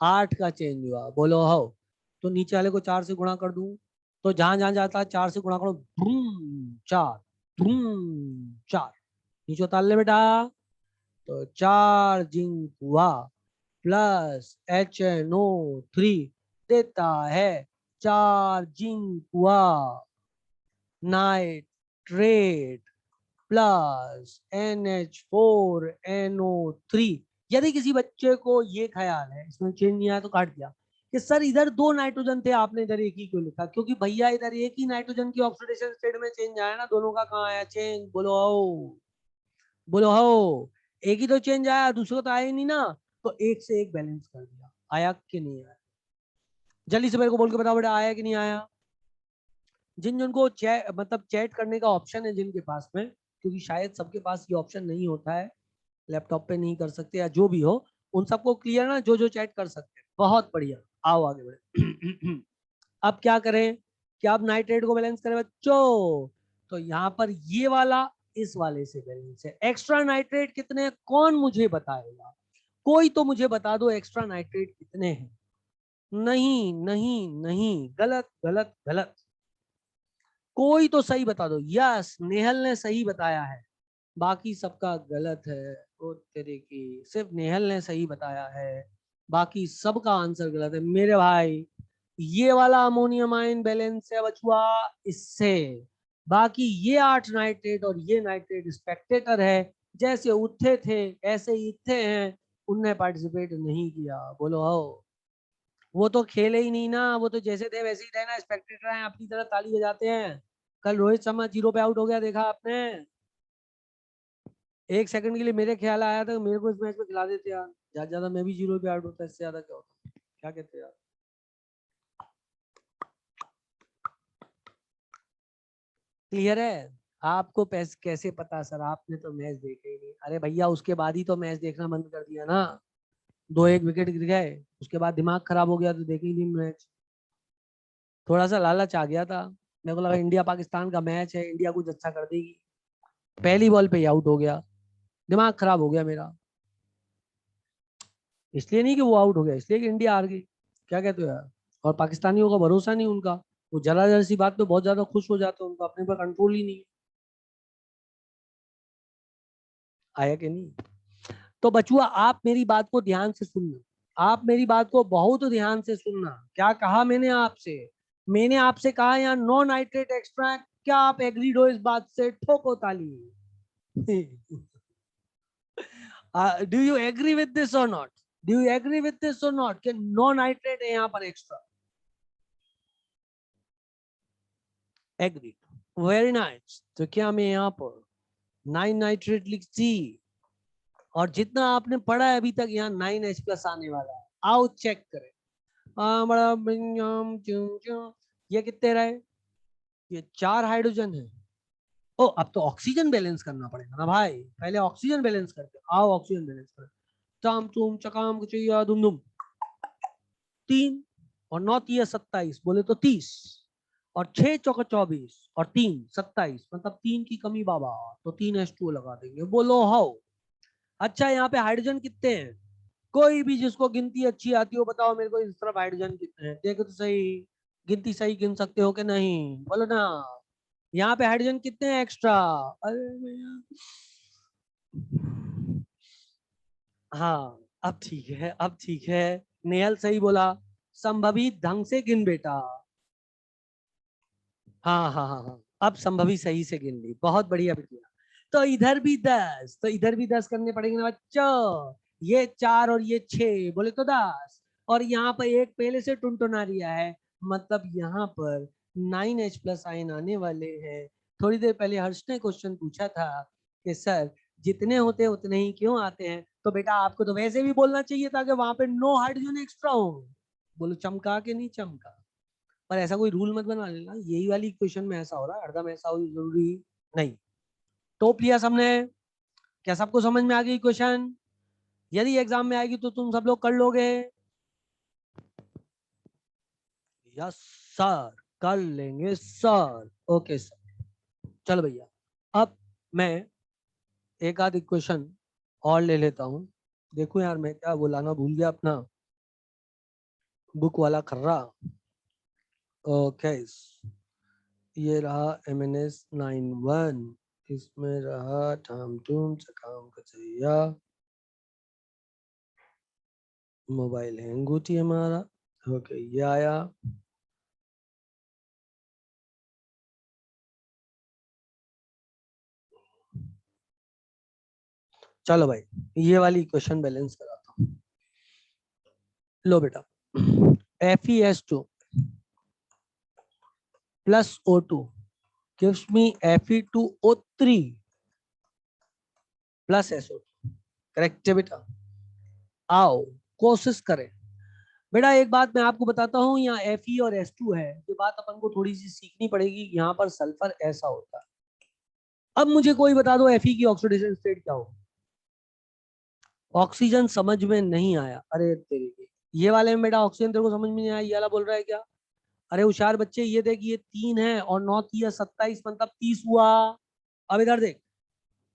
8 का चेंज हुआ। बोलो हो। तो नीचे वाले को 4 से गुणा कर दूं, तो जहां जहां जाता है 4 से गुणा करो, धूम 4, धूम 4, नीचे उतार ले बेटा। तो 4 जिंक हुआ, +HNO3 देता है 4 जिंक हुआ, नाइट्रेट +NH4NO3। यदि किसी बच्चे को ये ख्याल है, इसमें चेंज नहीं आया तो काट दिया, कि सर इधर 2 नाइट्रोजन थे, आपने इधर एक ही क्यों लिखा? क्योंकि भैया इधर एक ही नाइट्रोजन की ऑक्सीडेशन स्टेट में चेंज आया ना, दोनों का कहाँ आया चेंज? बोलो हो, बोलो हो। एक ही तो चेंज आया, दूसरा तो आया ही नहीं ना। तो एक से एक बैलेंस कर दिया। आया कि नहीं आया? जल्दी से मेरे को बोल के बताओ बेटा, आया कि नहीं आया? जिन जिनको मतलब चैट करने का ऑप्शन है जिनके पास में, क्योंकि शायद सबके पास ये ऑप्शन नहीं होता है, लैपटॉप पे नहीं कर सकते या जो भी हो, उन सबको क्लियर ना, जो जो चैट कर सकते हैं। बहुत बढ़िया, आओ आगे बढ़े। अब क्या करें? क्या अब नाइट्रेट को बैलेंस करें बच्चों? तो यहाँ पर ये वाला इस वाले से बैलेंस है। एक्स्ट्रा नाइट्रेट कितने हैं? कौन मुझे बताएगा? कोई तो मुझे बता दो, एक्स्ट्रा नाइट्रेट कितने हैं? नहीं नहीं नहीं, गलत गलत गलत। कोई तो सही बता दो। यस, नेहल ने सही बताया है, बाकी सबका गलत है। ओ तेरे की, सिर्फ नेहल ने सही बताया है, बाकी सबका आंसर गलत है मेरे भाई। ये वाला अमोनियम आयन बैलेंस है बचुआ इससे। बाकी ये 8 नाइट्रेट और ये नाइट्रेट स्पेक्टेटर है। जैसे उत्थे थे ऐसे ही इत्थे हैं, उनने पार्टिसिपेट नहीं किया। बोलो आओ। वो तो खेले ही नहीं ना, वो तो जैसे थे वैसे ही रहे ना, स्पेक्टेटर हैं, अपनी तरह ताली बजाते हैं। कल रोहित शर्मा 0 पे आउट हो गया, देखा आपने? 1 सेकंड के लिए मेरे ख्याल आया था मेरे को इस मैच में खिला देते यार, ज्यादा ज्यादा मैं भी 0 पे आउट होता, इससे ज्यादा क्या होता? क्या कहते हैं यार? क्लियर है? आपको कैसे पता सर, आपने तो मैच देखा ही नहीं। अरे भैया, उसके बाद ही तो मैच देखना बंद कर दिया ना, 2-1 विकेट गिर गए, उसके बाद दिमाग खराब हो गया तो देखे ही नहीं मैच। थोड़ा सा लालच आ गया था, मेरे को लगा इंडिया पाकिस्तान का मैच है, इंडिया कुछ अच्छा कर देगी, पहली बॉल पे ही आउट हो गया, दिमाग खराब हो गया मेरा। इसलिए नहीं कि वो आउट हो गया, इसलिए कि इंडिया हार गई। क्या कहते हो यार? और पाकिस्तानियों का भरोसा नहीं उनका, वो जरा जरा सी बात पे बहुत ज्यादा खुश हो जाते हैं, उनको अपने पर कंट्रोल ही नहीं है। आया कि नहीं? तो बचुआ, आप मेरी बात को ध्यान से सुनना, आप मेरी बात को बहुत ध्यान से सुनना। क्या कहा मैंने आपसे? मैंने आपसे कहा यहाँ नो नाइट्रेट एक्सट्रैक्ट। क्या आप एग्रीड हो इस बात से? ठोको ताली। Do you agree with this or not? Do you agree with this or not कि नो नाइट्रेट है यहाँ पर एक्स्ट्रा? Agree, very nice. तो क्या मैं यहाँ पर 9 नाइट्रेट लिख दी, और जितना आपने पढ़ा है अभी तक यहाँ 9H+ आने वाला है। आओ चेक करें। बड़ा ये कितने रहे? ये 4 हाइड्रोजन है। ओ, अब तो ऑक्सीजन बैलेंस करना पड़ेगा ना भाई, पहले ऑक्सीजन बैलेंस करते। आओ ऑक्सीजन बैलेंस करें। चाम चूम चकाम चाहिए दुम दुम। 3 और 9 तिया 27, बोले तो 30, और 6 चौका 24, और 3 27, मतलब 3 की कमी बाबा, तो 3H2 लगा देंगे। बोलो हाउ। अच्छा, यहाँ पे हाइड्रोजन कितने हैं? कोई भी जिसको गिनती अच्छी आती हो बताओ मेरे को, इस तरफ हाइड्रोजन कितने हैं देखो तो सही। गिनती सही गिन सकते हो कि नहीं? बोलो ना। यहाँ पे हाइड्रोजन कितने हैं एक्स्ट्रा? अरे भैया, हाँ अब ठीक है, अब ठीक है। नेहल सही बोला, संभवी ढंग से गिन बेटा। हाँ हाँ हाँ हाँ, अब संभवी सही से गिन ली, बहुत बढ़िया किया। तो इधर भी 10, तो इधर भी 10 करने पड़ेंगे ना बच्चों। ये 4 और ये 6, बोले तो 10, और यहाँ पर एक पहले से टुनटुना रिया है, मतलब यहाँ पर 9H प्लस आयन आने वाले हैं। थोड़ी देर पहले हर्ष ने क्वेश्चन पूछा था कि सर जितने होते हैं उतने ही क्यों आते हैं, तो बेटा आपको तो वैसे भी बोलना चाहिए था कि वहां पे नो हाइड्रोजन एक्स्ट्रा हो। बोलो चमका के नहीं चमका, पर ऐसा कोई रूल मत बना लेना, यही वाली क्वेश्चन में ऐसा हो रहा है, हरदम ऐसा हो जरूरी नहीं। टॉप लिया सबने, क्या सबको समझ में आ गई क्वेश्चन? यदि एग्जाम में आएगी तो तुम सब लोग कर लोगे? यस सर, कर लेंगे सर। ओके सर, चलो भैया अब मैं एक आध क्वेश्चन और ले लेता हूँ। देखो यार मैं क्या बुलाना भूल गया अपना बुक वाला खर्रा। ओके, ये रहा MNS91, इसमें रहा ठाम टूम चकाम कचैया, मोबाइल हैंग होती है हमारा। ओके ये आया, चलो भाई ये वाली क्वेश्चन बैलेंस कराता हूँ। लो बेटा, FeS2 plus O2 gives me Fe2O3 plus SO2, correct है बेटा? आओ कोशिश करें। बेटा एक बात मैं आपको बताता हूँ, यहाँ Fe और S2 है, ये बात अपन को थोड़ी सी सीखनी पड़ेगी। यहाँ पर सल्फर ऐसा होता है। अब मुझे कोई बता दो Fe की ऑक्सीडेशन स्टेट क्या हो? ऑक्सीजन समझ में नहीं आया? अरे तेरी की, ये वाले में बेटा ऑक्सीजन तेरे को समझ में नहीं आया, ये वाला बोल रहा है क्या? अरे होशियार बच्चे, ये देख ये 3 है और 9 3 27, मतलब 30 हुआ। अब इधर देख,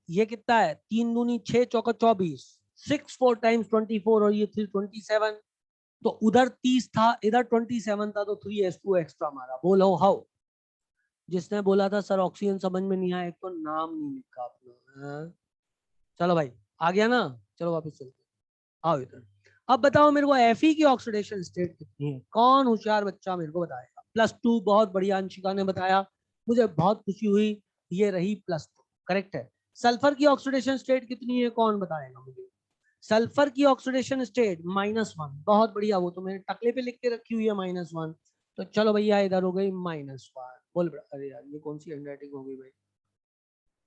ये कितना है? 3 दूनी 6 चौका 24, 6 4 टाइम्स 24 और ये 3 27। तो उधर 30 था, इधर 27 था, तो 3s2 एक्स्ट्रा मारा। बोलो हाउ? जिसने बोला था सर ऑक्सीजन समझ में नहीं आया, एक तो नाम नहीं लिखा अपना। हाँ? चलो भाई आ गया ना, चलो वापस चलते आओ इधर। अब बताओ मेरे को Fe की ऑक्सीडेशन स्टेट कितनी है? कौन होशियार बच्चा मेरे को बताएगा? +2, बहुत बढ़िया, अंशिका ने बताया, मुझे बहुत खुशी हुई। ये रही +2, करेक्ट है। सल्फर की ऑक्सीडेशन स्टेट कितनी है, कौन बताएगा मुझे? सल्फर की ऑक्सीडेशन स्टेट -1, बहुत बढ़िया, वो तो मैंने टकले पे लिख के रखी हुई है -1। तो चलो भैया इधर हो गई -1। बोल बेटा, अरे यार ये कौन सी हैंडराइटिंग हो गई भाई?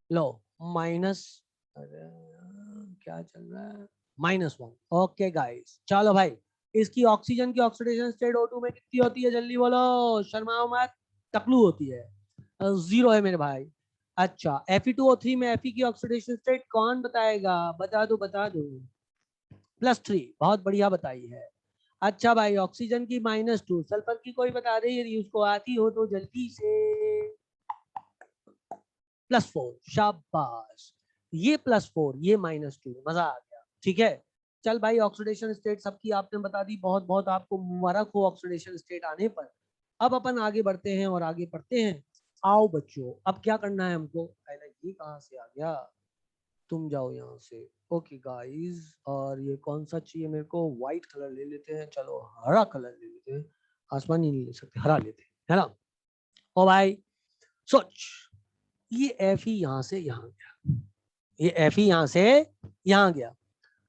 लो माइनस, अरे क्या चल रहा है, -1। ओके गाइस, चलो भाई इसकी ऑक्सीजन की ऑक्सीडेशन स्टेट O2 में कितनी होती है? जल्दी बोलो, शर्माओ मत, टकलू होती है। 0 है मेरे भाई। अच्छा Fe2O3 में Fe की ऑक्सीडेशन स्टेट कौन बताएगा? बता दो बता दो। +3, बहुत बढ़िया बताई है। अच्छा भाई ऑक्सीजन की -2, सल्फर की कोई बता दे यदि उसको आती हो तो जल्दी से। +4, शाबाश। ये +4, ये -2, मजा आ गया। ठीक है, चल भाई ऑक्सीडेशन स्टेट सबकी आपने बता दी, बहुत बहुत आपको मुबारक हो ऑक्सीडेशन स्टेट आने पर। अब अपन आगे बढ़ते हैं और आगे पढ़ते हैं। आओ बच्चों, अब क्या करना है हमको? पहले ये कहाँ से आ गया, तुम जाओ यहाँ से। ओके गाइस, और ये कौन सा चाहिए मेरे को? व्हाइट कलर ले लेते हैं, चलो हरा कलर ले लेते हैं। आसमानी नहीं ले सकते, हरा लेते हैं, है ना? ओ भाई सोच, ये Fe यहाँ से यहाँ गया, ये Fe यहाँ से यहाँ गया।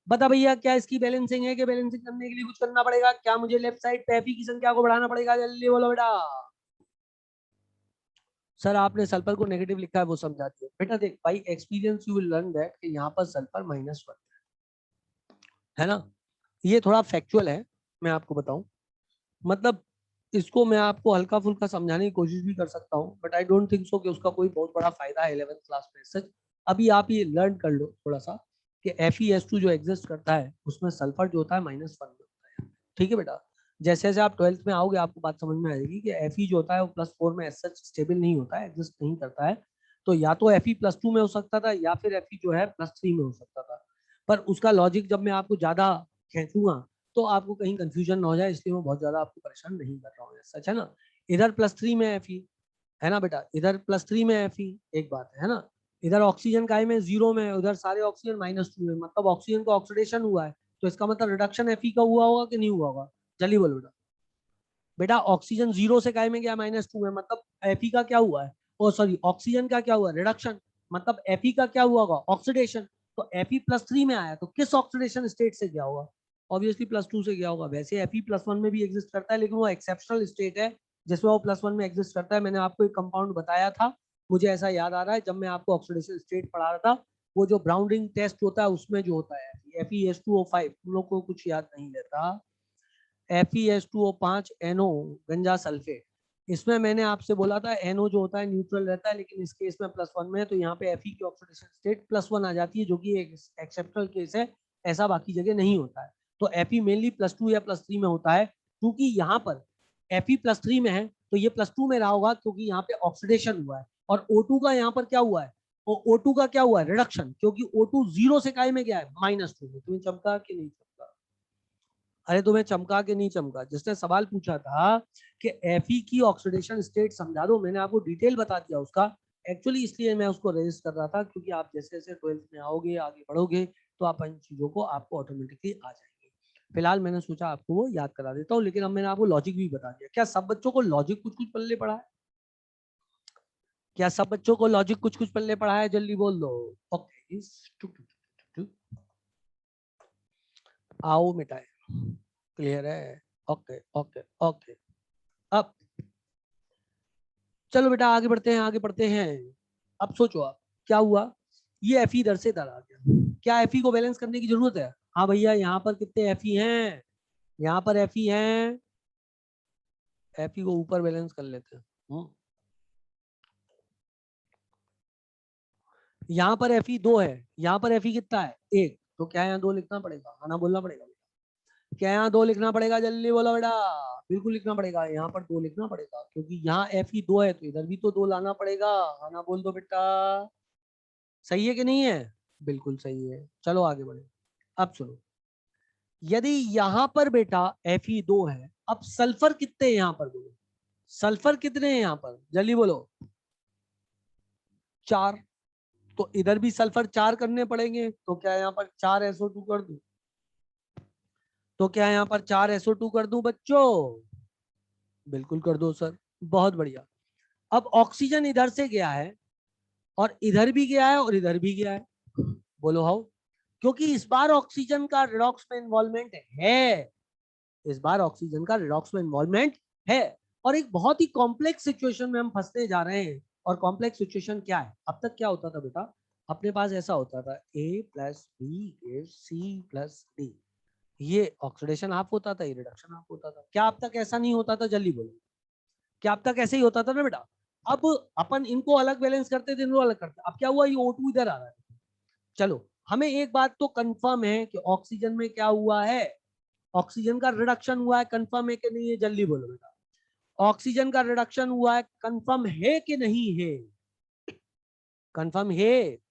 बता भैया क्या इसकी बैलेंसिंग है? कि बैलेंसिंग करने के लिए कुछ करना पड़ेगा क्या? मुझे लेफ्ट साइड पे Fe की संख्या को बढ़ाना पड़ेगा? जल्दी बोलो बेटा। सर आपने सल्फर को नेगेटिव लिखा है, वो समझा दिया बेटा। देख भाई, experience you will learn that कि यहाँ पर सल्फर -1 है ना। ये थोड़ा फैक्चुअल है, मैं आपको बताऊं, मतलब इसको मैं आपको हल्का फुल्का समझाने की कोशिश भी कर सकता हूँ, but I don't think so कि उसका कोई बहुत बड़ा फायदा है 11th क्लास में सच। अभी आप ये लर्न कर लो थोड़ा सा कि FeS2 जो एग्जिस्ट करता है उसमें सल्फर जो होता है -1 में होता है। ठीक है बेटा, जैसे जैसे आप 12th में आओगे आपको बात समझ में आएगी कि Fe जो होता है वो +4 में सच स्टेबल नहीं होता है, एग्जिस्ट नहीं करता है। तो या तो Fe +2 में हो सकता था, या फिर Fe जो है +3 में हो सकता था। पर उसका लॉजिक जब मैं आपको ज्यादा खींचूंगा तो आपको कहीं कंफ्यूजन ना हो जाए, इसलिए मैं बहुत ज्यादा आपको परेशान नहीं कर रहा हूँ, सच है ना। इधर +3 में Fe है ना बेटा, इधर +3 में Fe, एक बात है ना। इधर ऑक्सीजन का में 0 में, उधर सारे ऑक्सीजन -2 में, मतलब ऑक्सीजन का ऑक्सीडेशन हुआ है, तो इसका मतलब रिडक्शन Fe का हुआ होगा कि नहीं हुआ होगा? जल्दी बोलो बेटा। बेटा ऑक्सीजन 0 से काय में गया -2 में, मतलब Fe का क्या हुआ है? ओ सॉरी, ऑक्सीजन का क्या हुआ? रिडक्शन। मतलब Fe का क्या हुआ होगा? ऑक्सीडेशन। तो Fe +3 में आया तो किस ऑक्सीडेशन स्टेट से गया होगा? ऑब्वियसली +2 से गया होगा। वैसे Fe+1 में भी एग्जिस्ट करता है, लेकिन वो एक्सेप्शनल स्टेट है जिसमें वो +1 में एग्जिस्ट करता है। मैंने आपको एक कंपाउंड बताया था, मुझे ऐसा याद आ रहा है, जब मैं आपको ऑक्सीडेशन स्टेट पढ़ा रहा था, वो जो ब्राउनिंग टेस्ट होता है उसमें जो होता है FeS2O5, तुम लोग को कुछ याद नहीं रहता, FeS2O5 NO गंजा सल्फेट, इसमें मैंने आपसे बोला था NO जो होता है न्यूट्रल रहता है, लेकिन इस केस में +1 में है, तो यहाँ पे Fe की ऑक्सीडेशन स्टेट +1 आ जाती है, जो कि एक एक्सेप्शनल केस है, ऐसा बाकी जगह नहीं होता है। तो Fe मेनली +2 या +3 में होता है, क्योंकि यहाँ पर Fe +3 में है तो ये +2 में रहा होगा, क्योंकि यहाँ पे ऑक्सीडेशन हुआ है। और O2 का यहाँ पर क्या हुआ है, O2 का क्या हुआ है, रिडक्शन, क्योंकि O2 0 से काय में गया है -2 में। तुम्हें चमका कि नहीं चमका? अरे तुम्हें चमका के नहीं चमका? जिसने सवाल पूछा था कि Fe की ऑक्सीडेशन स्टेट समझा दो, मैंने आपको डिटेल बता दिया उसका। एक्चुअली इसलिए मैं उसको रेज कर रहा था, क्योंकि आप जैसे जैसे 12th में आओगे, आगे बढ़ोगे, तो आप इन चीजों को आपको ऑटोमेटिकली आ जाएंगे। फिलहाल मैंने सोचा आपको वो याद करा देता हूँ, लेकिन अब मैंने आपको लॉजिक भी बता दिया। क्या सब बच्चों को लॉजिक कुछ कुछ पल्ले पड़ा है? क्या सब बच्चों को लॉजिक कुछ कुछ पल्ले पड़ा है? जल्दी बोल दो। ओके, आओ मिटाए, क्लियर है? Okay okay okay. अब चलो बेटा आगे बढ़ते हैं, आगे बढ़ते हैं। अब सोचो आप क्या हुआ, ये Fe इधर से इधर आ गया, क्या Fe को बैलेंस करने की जरूरत है? हाँ भैया, यहाँ पर कितने Fe हैं? यहाँ पर Fe हैं, Fe को ऊपर बैलेंस कर लेते हैं। यहाँ पर Fe 2 है, यहाँ पर Fe कितना है? 1, तो क्या यहाँ 2 लिखना पड़ेगा? हाँ ना, बोलना पड़ेगा। क्या यहाँ 2 लिखना पड़ेगा? जल्दी बोलो बेटा। बिल्कुल लिखना पड़ेगा, यहाँ पर 2 लिखना पड़ेगा, क्योंकि यहाँ Fe 2 है, तो इधर भी तो 2 लाना पड़ेगा। हाँ ना, बोल दो बेटा। सही है कि नहीं है? बिल्कुल सही है। चलो आगे बढ़े। अब सुनो, यदि यहाँ पर बेटा Fe2 है, अब सल्फर कितने हैं यहाँ पर? बोलो, सल्फर कितने हैं यहाँ पर? जल्दी बोलो। 4, तो इधर भी सल्फर 4 करने पड़ेंगे, तो क्या यहाँ पर 4 SO2 कर दूं? तो क्या यहाँ पर 4 SO2 कर दूं बच्चों? बिल्कुल कर दो सर, बहुत बढ़िया। अब ऑक्सीजन इधर से गया है, और इधर भी गया है, और इधर भी गया है। बोलो हाउ? क्योंकि इस बार ऑक्सीजन का रिडॉक्स में इन्वॉल्वमेंट है, इस बार ऑक्सीजन का रिडॉक्स में इन्वॉल्वमेंट है, और एक बहुत ही कॉम्प्लेक्स सिचुएशन में हम फंसने जा रहे हैं। और कॉम्प्लेक्स सिचुएशन क्या है? अब तक क्या होता था बेटा, अपने पास ऐसा होता था A+B=C+D, ये ऑक्सीडेशन हाफ होता था, ये रिडक्शन हाफ होता था। क्या अब तक ऐसा नहीं होता था? जल्दी बोलो, क्या अब तक ऐसे ही होता था ना बेटा? अब अपन इनको अलग बैलेंस करते थे, इनको अलग करते। अब क्या हुआ, ये O2 इधर आ रहा है। चलो, हमें एक बात तो कंफर्म है कि ऑक्सीजन में क्या हुआ है, ऑक्सीजन का रिडक्शन हुआ है, कंफर्म है कि नहीं है? जल्दी बोलो बेटा। ऑक्सीजन का रिडक्शन हुआ है, कंफर्म है कि नहीं है? कंफर्म है।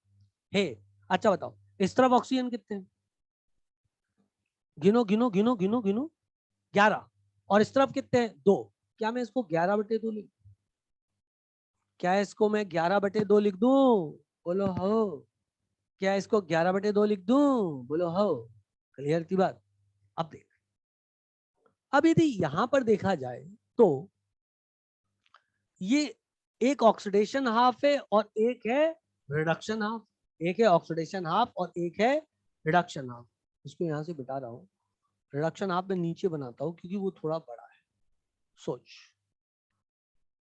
अच्छा बताओ, इस तरफ ऑक्सीजन कितने हैं? गिनो गिनो गिनो गिनो गिनो। 11। और इस तरफ कितने हैं? 2। क्या मैं इसको 11/2 लिख, क्या इसको मैं 11/2 लिख दूं? बोलो हो। क्या इसको 11/2 लिख दूं? बोलो हो। क्लियर की बात? अब देख, अब यदि यहां पर देखा जाए तो ये एक ऑक्सीडेशन हाफ है और एक है रिडक्शन हाफ, एक है ऑक्सीडेशन हाफ और एक है रिडक्शन हाफ। इसको यहां से बिठा रहा हूं, रिडक्शन हाफ में नीचे बनाता हूं, क्योंकि वो थोड़ा बड़ा है। सोच,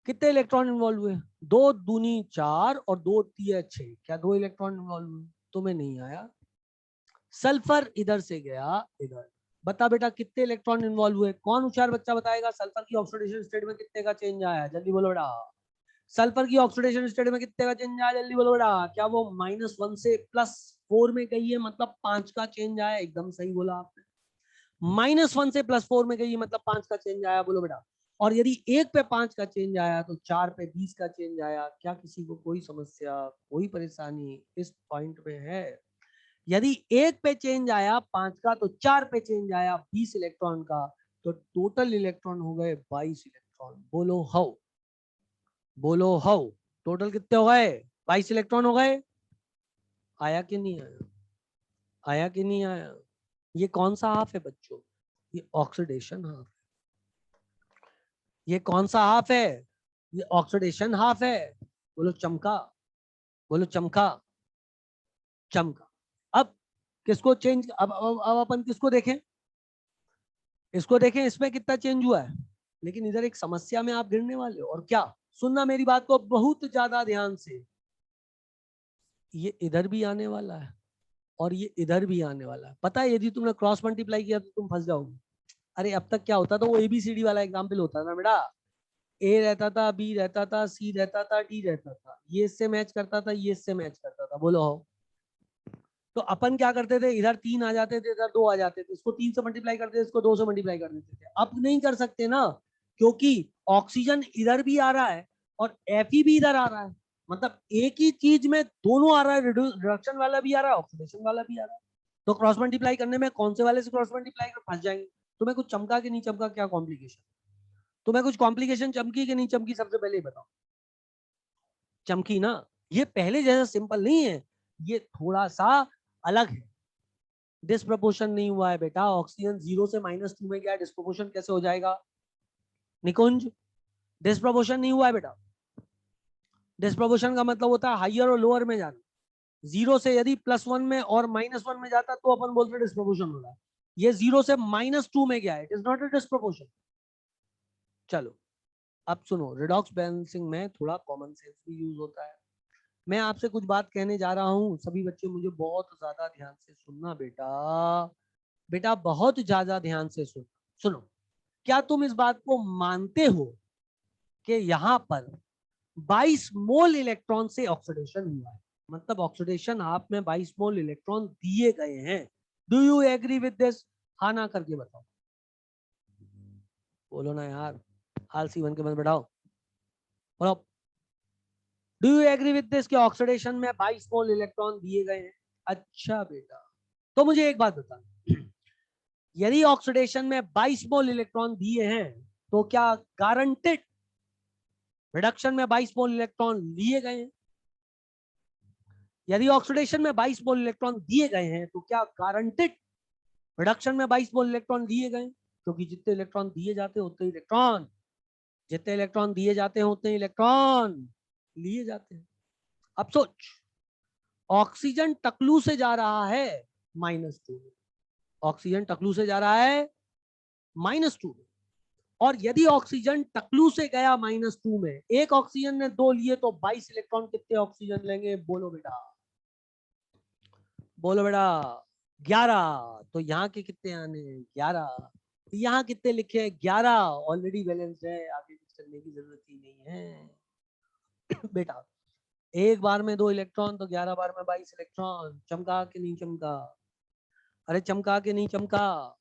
कितने इलेक्ट्रॉन इन्वॉल्व हुए? 2 दूनी 4 और 2 तिया 6। क्या 2 इलेक्ट्रॉन इन्वॉल्व हुए? तुम्हें नहीं आया? सल्फर इधर से गया इधर। बता बेटा कितने इलेक्ट्रॉन इन्वॉल्व हुए? कौन होशियार बच्चा बताएगा सल्फर की ऑक्सीडेशन स्टेट में कितने का चेंज आया? जल्दी बोलो बेटा। सल्फर की ऑक्सीडेशन स्टेट में कितने का चेंज आया? जल्दी बोलो बेटा। क्या वो -1 से +4 में गई है, मतलब 5 का चेंज आया? एकदम सही बोला आपने। -1 से +4 में गई, मतलब 5 का चेंज आया। बोलो बेटा। और यदि 1 पे 5 का चेंज आया, तो 4 पे 20 का चेंज आया। क्या किसी को कोई समस्या, कोई परेशानी इस पॉइंट में है? यदि 1 पे चेंज आया 5 का, तो 4 पे चेंज आया 20 इलेक्ट्रॉन का, तो टोटल इलेक्ट्रॉन हो गए 22 इलेक्ट्रॉन। बोलो हाउ? बोलो हाउ? टोटल कितने हो गए? 22 इलेक्ट्रॉन हो गए। आया कि नहीं आया? आया कि नहीं आया? ये कौन सा हाफ है बच्चों? ये ऑक्सीडेशन हाफ। ये कौन सा हाफ है? ये ऑक्सीडेशन हाफ है। बोलो चमका, बोलो चमका, चमका। अब किसको चेंज, अब अपन किसको देखें? इसको देखें, इसमें कितना चेंज हुआ है, लेकिन इधर एक समस्या में आप गिरने वाले हो। और क्या, सुनना मेरी बात को बहुत ज्यादा ध्यान से, ये इधर भी आने वाला है और ये इधर भी आने वाला है। पता है, यदि तुमने क्रॉस मल्टीप्लाई किया तो तुम फंस जाओगे। अरे अब तक क्या होता था, वो एबीसीडी वाला एग्जाम्पल होता था बेटा। ए रहता था, बी रहता था, सी रहता था, डी रहता था, ये इससे मैच करता था, ये इससे मैच करता था। बोलो हो। तो अपन क्या करते थे, इधर 3 आ जाते थे, इधर 2 आ जाते थे, इसको 3 से मल्टीप्लाई करते थे, इसको 2 से मल्टीप्लाई कर देते थे। अब नहीं कर सकते ना, क्योंकि ऑक्सीजन इधर भी आ रहा है और Fe भी इधर आ रहा है। मतलब एक ही चीज में दोनों आ रहा है, रिडक्शन वाला भी आ रहा है, ऑक्सीडेशन वाला भी आ रहा है। तो क्रॉस मल्टीप्लाई करने में कौन से वाले से क्रॉस मल्टीप्लाई कर फंस जाएंगे। तुम्हें कुछ चमका कि नहीं चमका, क्या कॉम्प्लिकेशन, तुम्हें कुछ कॉम्प्लिकेशन चमकी कि नहीं चमकी, सबसे पहले ही बताओ। चमकी ना। ये पहले जैसा सिंपल नहीं है, ये थोड़ा सा अलग है। डिस्प्रपोर्शन नहीं हुआ है बेटा, ऑक्सीजन 0 से -2 में गया, डिस्प्रपोर्शन कैसे हो जाएगा निकुंज। डिस्प्रपोर्शन नहीं हुआ है बेटा। डिस्प्रपोर्शन का मतलब होता है हाइयर और लोअर में जाना। 0 से यदि +1 में और -1 में जाता तो अपन बोलते डिस्प्रपोर्शन हो रहा है। ये 0 से -2 में गया है, इट इज नॉट अ डिस्प्रपोर्शन। चलो अब सुनो, रिडॉक्स बैलेंसिंग में थोड़ा कॉमन सेंस भी यूज होता है। मैं आपसे कुछ बात कहने जा रहा हूं, सभी बच्चे मुझे बहुत ज्यादा ध्यान से सुनना बेटा। बेटा बहुत ज्यादा ध्यान से सुनो। क्या तुम इस बात को मानते हो कि यहाँ पर 22 मोल इलेक्ट्रॉन से ऑक्सीडेशन हुआ है? मतलब ऑक्सीडेशन आप में 22 मोल इलेक्ट्रॉन दिए गए हैं। Do you agree with this? हाँ ना करके बताओ। बोलो ना यार, आलसी बन के मत बैठाओ, बोलो। Do you agree with this कि ऑक्सीडेशन में 22 मोल इलेक्ट्रॉन दिए गए हैं? अच्छा बेटा, तो मुझे एक बात बता, यदि ऑक्सीडेशन में 22 मोल इलेक्ट्रॉन दिए हैं तो क्या गारंटेड रिडक्शन में 22 मोल इलेक्ट्रॉन लिए गए हैं? यदि ऑक्सीडेशन में 22 मोल इलेक्ट्रॉन दिए गए हैं तो क्या गारंटेड रिडक्शन में 22 मोल इलेक्ट्रॉन लिए गए? क्योंकि जितने इलेक्ट्रॉन दिए जाते हैं उतने इलेक्ट्रॉन, जितने इलेक्ट्रॉन दिए जाते हैं उतने इलेक्ट्रॉन लिए जाते हैं। अब सोच, ऑक्सीजन टकलू से जा रहा है -2 में, ऑक्सीजन टकलू से जा रहा है -2 में। और यदि ऑक्सीजन टकलू से गया -2 में, एक ऑक्सीजन ने 2 लिए तो 22 इलेक्ट्रॉन कितने ऑक्सीजन लेंगे? बोलो बेटा, बोलो बेटा। 11। तो यहाँ के कितने आने? 11। यहाँ कितने लिखे? 11। ऑलरेडी बैलेंस है, आगे कुछ करने की जरूरत ही नहीं है बेटा। एक बार में 2 इलेक्ट्रॉन तो 11 बार में 22 इलेक्ट्रॉन। चमका के नहीं चमका? अरे चमका के नहीं चमका?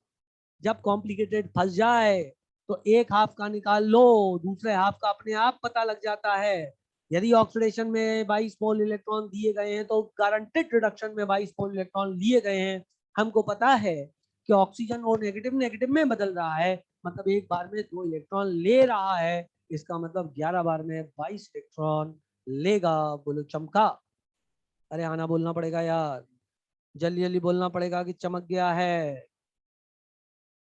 जब कॉम्प्लिकेटेड फंस जाए तो एक हाफ का निकाल लो, दूसरे हाफ का अपने आप पता लग जाता है। यदि ऑक्सीडेशन में 22 मोल इलेक्ट्रॉन दिए गए हैं तो गारंटेड रिडक्शन में 22 मोल इलेक्ट्रॉन लिए गए हैं। हमको पता है कि ऑक्सीजन और नेगेटिव नेगेटिव में बदल रहा है, मतलब एक बार में 2 इलेक्ट्रॉन ले रहा है, इसका मतलब 11 बार में 22 इलेक्ट्रॉन लेगा। बोलो चमका। अरे आना बोलना पड़ेगा यार, जल्दी जल्दी बोलना पड़ेगा कि चमक गया है।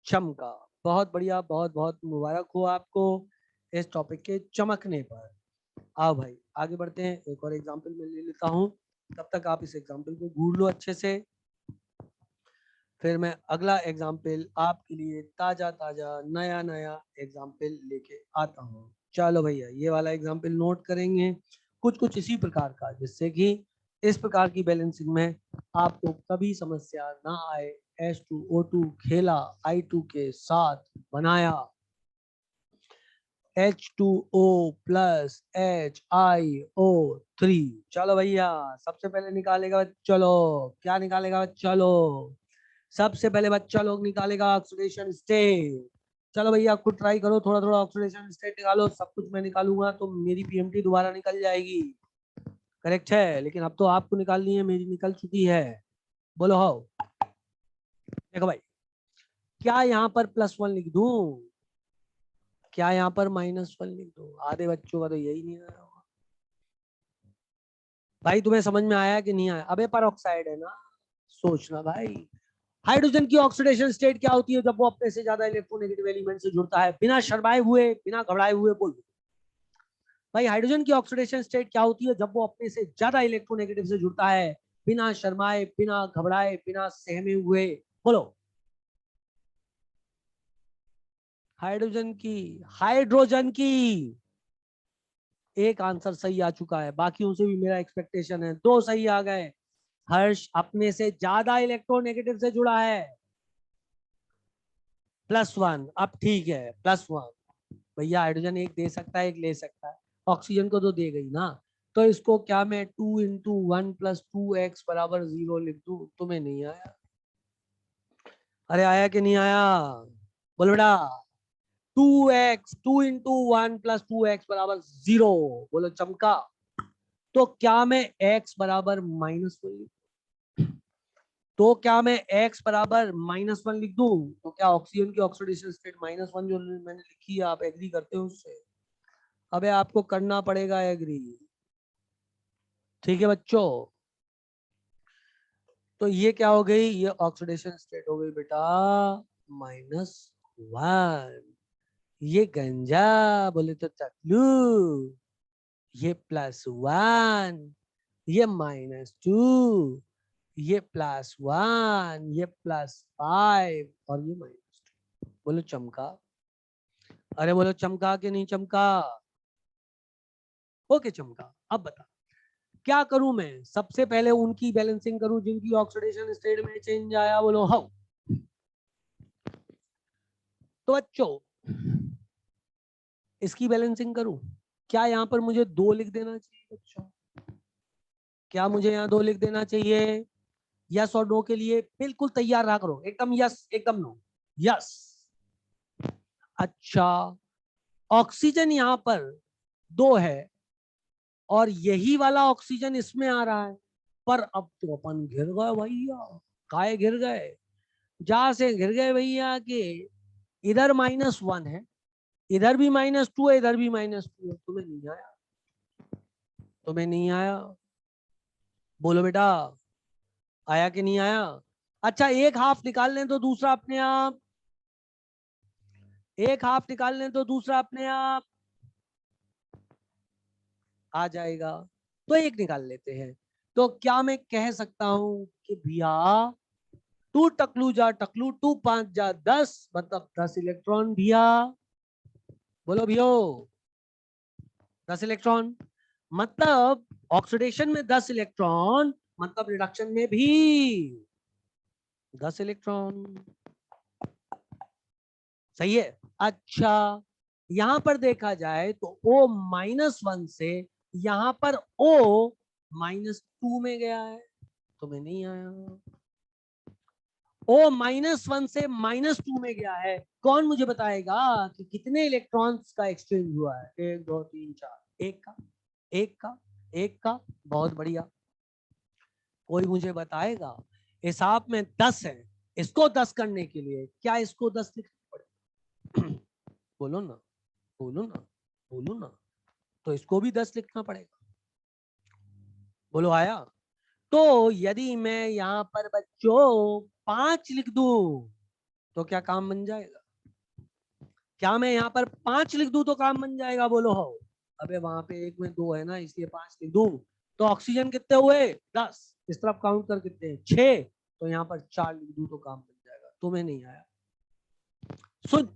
चमका। बहुत बढ़िया, बहुत बहुत मुबारक हो आपको इस टॉपिक के चमकने पर। आओ भाई आगे बढ़ते हैं, एक और एग्जांपल मैं ले लेता हूं, तब तक आप इस एग्जांपल को गूढ़ लो अच्छे से, फिर मैं अगला एग्जांपल आपके लिए ताजा ताजा नया नया एग्जांपल लेके आता हूं। चलो भैया, ये वाला एग्जांपल नोट करेंगे कुछ कुछ इसी प्रकार का, जिससे कि इस प्रकार की बैलेंसिंग में आपको कभी समस्या ना आए। H2O2 खेला I2 के साथ, बनाया H2O + HiO3। चलो भैया, सबसे पहले निकालेगा, चलो क्या निकालेगा, चलो सबसे पहले बच्चा लोग निकालेगा ऑक्सीडेशन स्टेट। चलो भैया खुद ट्राई करो, थोड़ा थोड़ा ऑक्सीडेशन स्टेट निकालो, सब कुछ मैं निकालूंगा तो मेरी पीएमटी दोबारा निकल जाएगी। करेक्ट है, लेकिन अब तो आपको निकालनी है, मेरी निकल चुकी है। बोलो हाउ। देखो भाई, क्या यहाँ पर +1 लिख दूं, क्या यहाँ पर -1 लिख दूं? आधे बच्चों का तो यही नहीं आया होगा। भाई तुम्हें समझ में आया कि नहीं आया? अबे पर है ना, सोचना भाई। हाइड्रोजन की ऑक्सीडेशन स्टेट क्या होती है जब वो अपने से ज्यादा इलेक्ट्रोनेगेटिव एलिमेंट से जुड़ता है? बिना शर्माए हुए, बिना घबराए हुए बोल दो भाई, हाइड्रोजन की ऑक्सीडेशन स्टेट क्या होती है जब वो अपने से ज्यादा इलेक्ट्रोनेगेटिव से जुड़ता है? बिना शर्माए, बिना घबराए, बिना सहमे हुए बोलो। हाइड्रोजन की, हाइड्रोजन की। एक आंसर सही आ चुका है, बाकियों से भी मेरा एक्सपेक्टेशन है 2 सही आ गए। हर्ष अपने से ज्यादा इलेक्ट्रोनेगेटिव से जुड़ा है, +1। अब ठीक है, +1। भैया हाइड्रोजन एक दे सकता है, एक ले सकता है, ऑक्सीजन को तो दे गई ना। तो इसको क्या मैं 2 इंटू 1 + 2x = 0 लिख दूं? तुम्हें नहीं आया? अरे आया कि नहीं आया? बोल बेटा। 2x, 2 into 1 + 2x = 0। बोलो चमका। तो क्या मैं x बराबर -1 लिख, तो क्या मैं x बराबर -1 लिख दूं? तो क्या ऑक्सीजन की ऑक्सीडेशन स्टेट -1 जो मैंने लिखी है, आप एग्री करते हो उससे? अबे आपको करना पड़ेगा एग्री। ठीक है बच्चों। तो ये क्या हो गई? ये ऑक्सीडेशन स्टेट हो गई बेटा -1। ये गंजा बोले तो चकलू, ये +1, ये -2, ये +1, ये +5 और ये -2। बोलो चमका। अरे बोलो चमका कि नहीं चमका? ओके चमका। अब बता क्या करूं मैं? सबसे पहले उनकी बैलेंसिंग करूं जिनकी ऑक्सीडेशन स्टेट में चेंज आया। बोलो हाउ। तो बच्चों इसकी बैलेंसिंग करूं? क्या यहाँ पर मुझे 2 लिख देना चाहिए बच्चों? क्या मुझे यहाँ 2 लिख देना चाहिए? यस और नो के लिए बिल्कुल तैयार रहा करो, एकदम यस एकदम नो। यस। अच्छा, ऑक्सीजन यहाँ पर 2 है और यही वाला ऑक्सीजन इसमें आ रहा है, पर अब तो अपन घिर गए भैया। काहे घिर गए? जहां से घिर गए भैया कि इधर -1 है, इधर भी -2 है, इधर भी -2 है। तुम्हें नहीं आया? तुम्हें नहीं आया? बोलो बेटा, आया कि नहीं आया? अच्छा, एक हाफ निकाल लें तो दूसरा अपने आप, एक हाफ निकाल लें तो दूसरा अपने आप आ जाएगा। तो एक निकाल लेते हैं। तो क्या मैं कह सकता हूं कि भैया 2 टकलू जा टकलू, 2 5 जा 10, मतलब 10 इलेक्ट्रॉन भैया। बोलो भैया, 10 इलेक्ट्रॉन। मतलब ऑक्सीडेशन में 10 इलेक्ट्रॉन, मतलब रिडक्शन में भी 10 इलेक्ट्रॉन। सही है। अच्छा, यहां पर देखा जाए तो O -1 से यहां पर O -2 में गया है। तुम्हें नहीं आया? O -1 से -2 में गया है। कौन मुझे बताएगा कि कितने इलेक्ट्रॉन्स का एक्सचेंज हुआ है? 1 2 3 4। एक का, एक का, एक का। बहुत बढ़िया। कोई मुझे बताएगा हिसाब में 10 है, इसको 10 करने के लिए क्या इसको 10 लिखना पड़ेगा? बोलो ना, बोलो ना, बोलो ना। तो इसको भी 10 लिखना पड़ेगा। बोलो आया? तो यदि मैं यहाँ पर बच्चों 5 लिख दूं तो क्या काम बन जाएगा? क्या मैं यहाँ पर 5 लिख दूं तो काम बन जाएगा? बोलो हो। अबे वहां पे 1 में 2 है ना, इसलिए 5 लिख दूं। तो ऑक्सीजन कितने हुए? 10। इस तरफ काउंट कर कितने हैं? 6। तो यहाँ पर 4 लिख दूं तो काम बन जाएगा। तुम्हें नहीं आया? सुन,